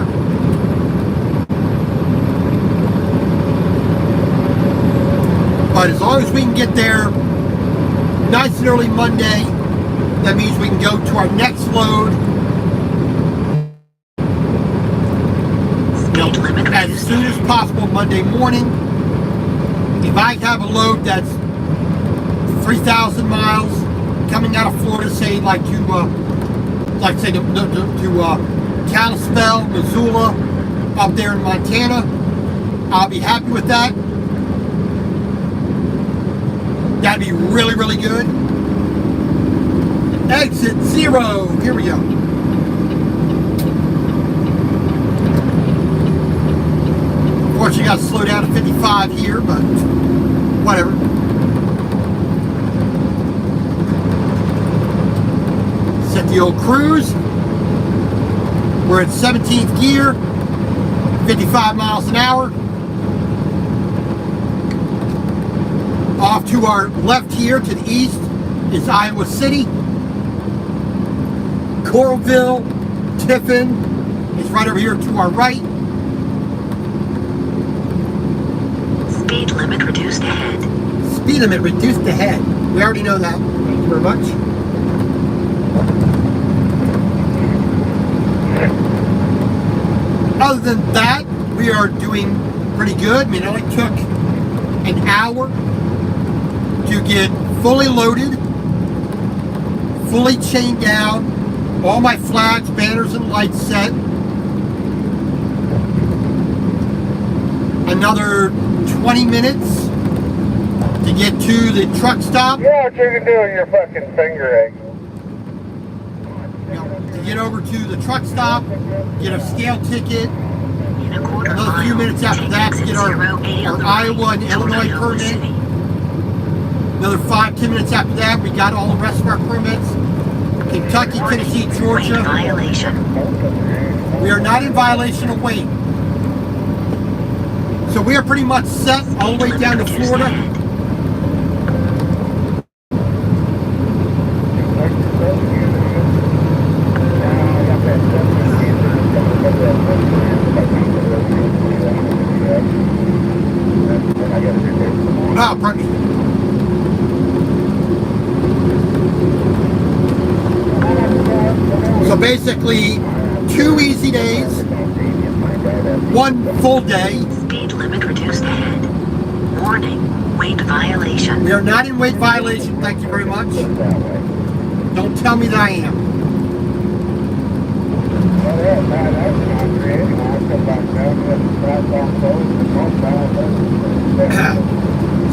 But as long as we can get there nice and early Monday, that means we can go to our next load Speed limit as reduced soon as ahead. possible Monday morning. If I have a load that's 3,000 miles coming out of Florida, say like to Kalispell, Missoula, up there in Montana, I'll be happy with that. That'd be really, really good. Exit 0. Here we go. Of course, you got to slow down to 55 here, but whatever. Set the old cruise. We're at 17th gear, 55 miles an hour. Off to our left here to the east is Iowa City. Coralville, Tiffin is right over here to our right. Speed limit reduced ahead. Speed limit reduced ahead. We already know that. Thank you very much. Other than that, we are doing pretty good. I mean, it only took an hour to get fully loaded, fully chained down, all my flags, banners, and lights set. Another 20 minutes to get to the truck stop. You know what you can do with your fucking finger egg? To get over to the truck stop, get a scale ticket. In a quarter Another mile, few minutes after take that to exit get our 080 on the Iowa right and toward Illinois Iowa permit. City. Another 5-10 minutes after that, we got all the rest of our permits. Kentucky, Tennessee, Weight Georgia. violation. We are not in violation of weight. So we are pretty much set all the way down to Reduced Florida. ahead. Oh, pardon me. So basically, 2 easy days, 1 full day. Speed limit reduced ahead. Warning, weight violation. We are not in weight violation, thank you very much. Don't tell me that I am.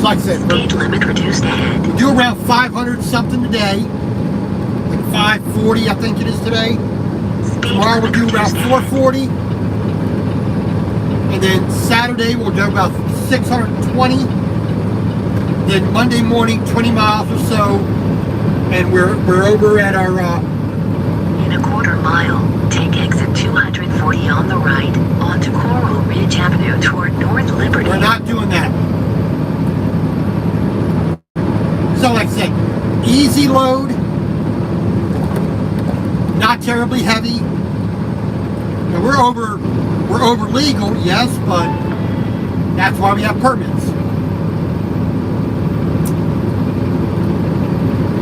So like I said, Speed limit reduced ahead. we'll do around 500 something today. Like 540, I think it is today. Speed Tomorrow we'll limit do around reduced ahead. 440. And then Saturday we'll do about 620. Then Monday morning, 20 miles or so. And we're over at our, In a quarter mile, take exit 240 on the right, onto Coral Ridge Avenue toward North Liberty. we're not doing that. So like I said, easy load. Not terribly heavy. And we're over legal, yes, but that's why we have permits.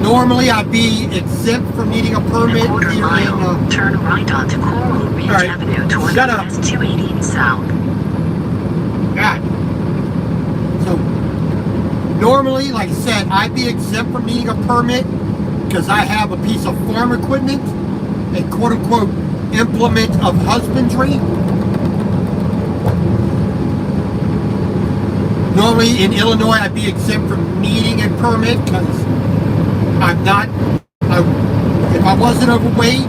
Normally I'd be exempt from needing a In permit a quarter here mile, in turn right onto Coral Ridge All right, Avenue toward shut up. US 280 South. God. So normally, like I said, I'd be exempt from needing a permit because I have a piece of farm equipment, a quote-unquote implement of husbandry. Normally in Illinois, I'd be exempt from needing a permit because I'm not, if I wasn't overweight,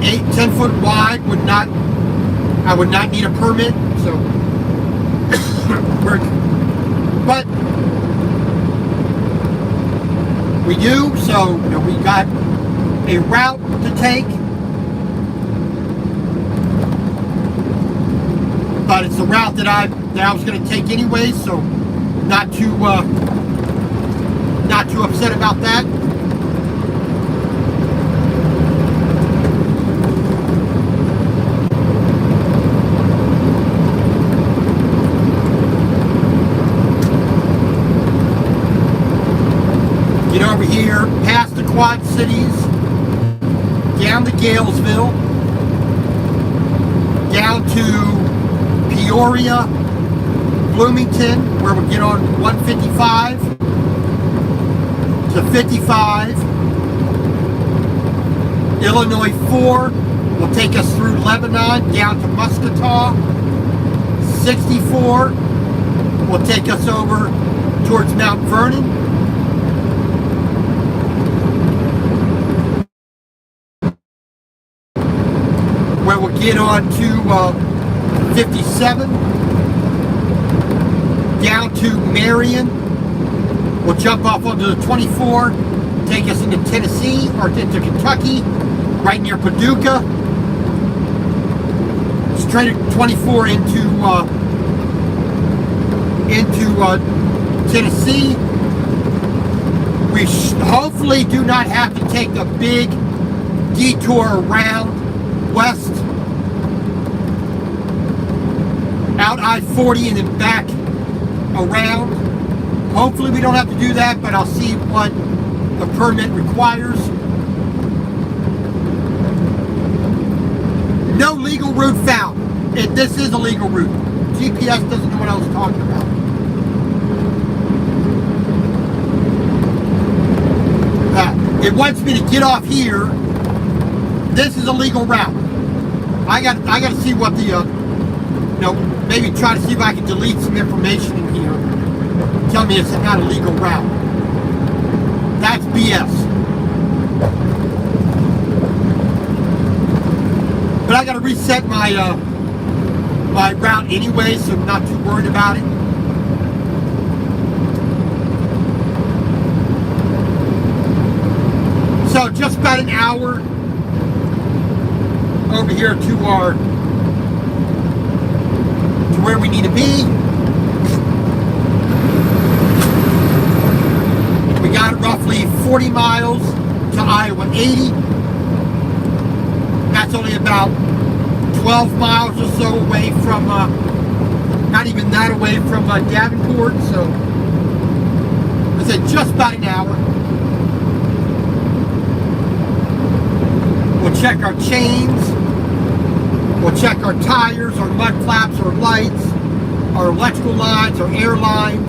8-10 foot wide I would not need a permit. So, but we do. So we got a route to take, but it's a route that I was going to take anyway. So, not too upset about that. Get over here, past the Quad Cities, down to Galesville, down to Peoria, Bloomington, where we'll get on 155 to 55. Illinois 4 will take us through Lebanon, down to Muscatau. 64 will take us over towards Mount Vernon. Where we'll get on to 57, down to Marion. We'll jump off onto the 24, take us into Tennessee or into Kentucky, right near Paducah. Straight at 24 into Tennessee. We hopefully do not have to take a big detour around west, out I-40 and then back around. Hopefully we don't have to do that, but I'll see what the permit requires. No legal route found. This is a legal route. GPS doesn't know what I was talking about. It wants me to get off here. This is a legal route. I got to see what the maybe try to see if I can delete some information in here. Tell me it's not a legal route. That's BS. But I got to reset my my route anyway, so I'm not too worried about it. So just about an hour over here to where we need to be. We got roughly 40 miles to Iowa 80. That's only about 12 miles or so away from, not even that away from Davenport. So I said just about an hour. We'll check our chains. We'll check our tires, our mud flaps, our lights, our electrical lines, our air lines.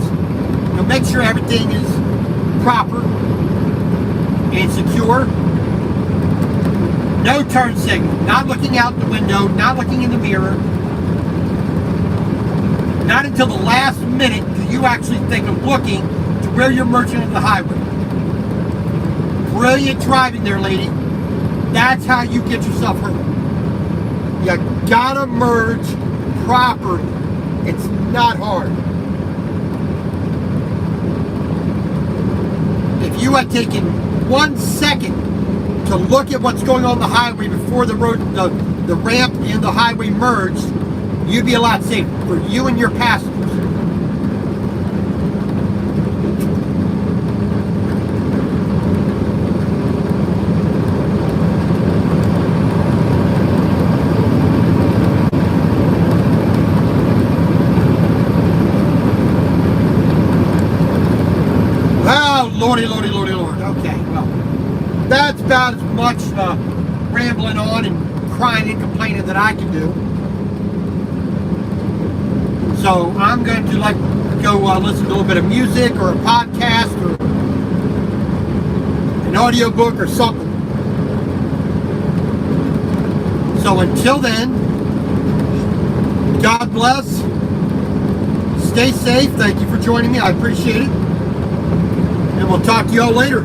Make sure everything is proper and secure. No turn signal. Not looking out the window, not looking in the mirror. Not until the last minute do you actually think of looking to where you're merging into the highway. Brilliant driving there, lady. That's how you get yourself hurt. You gotta merge properly. It's not hard. If you had taken 1 second to look at what's going on the highway before the road, the ramp and the highway merged, you'd be a lot safer for you and your passengers. Lordy, lordy, lordy, lord. Okay, well, that's about as much rambling on and crying and complaining that I can do. So I'm going to go listen to a little bit of music or a podcast or an audiobook or something. So until then, God bless. Stay safe. Thank you for joining me. I appreciate it. And we'll talk to you all later.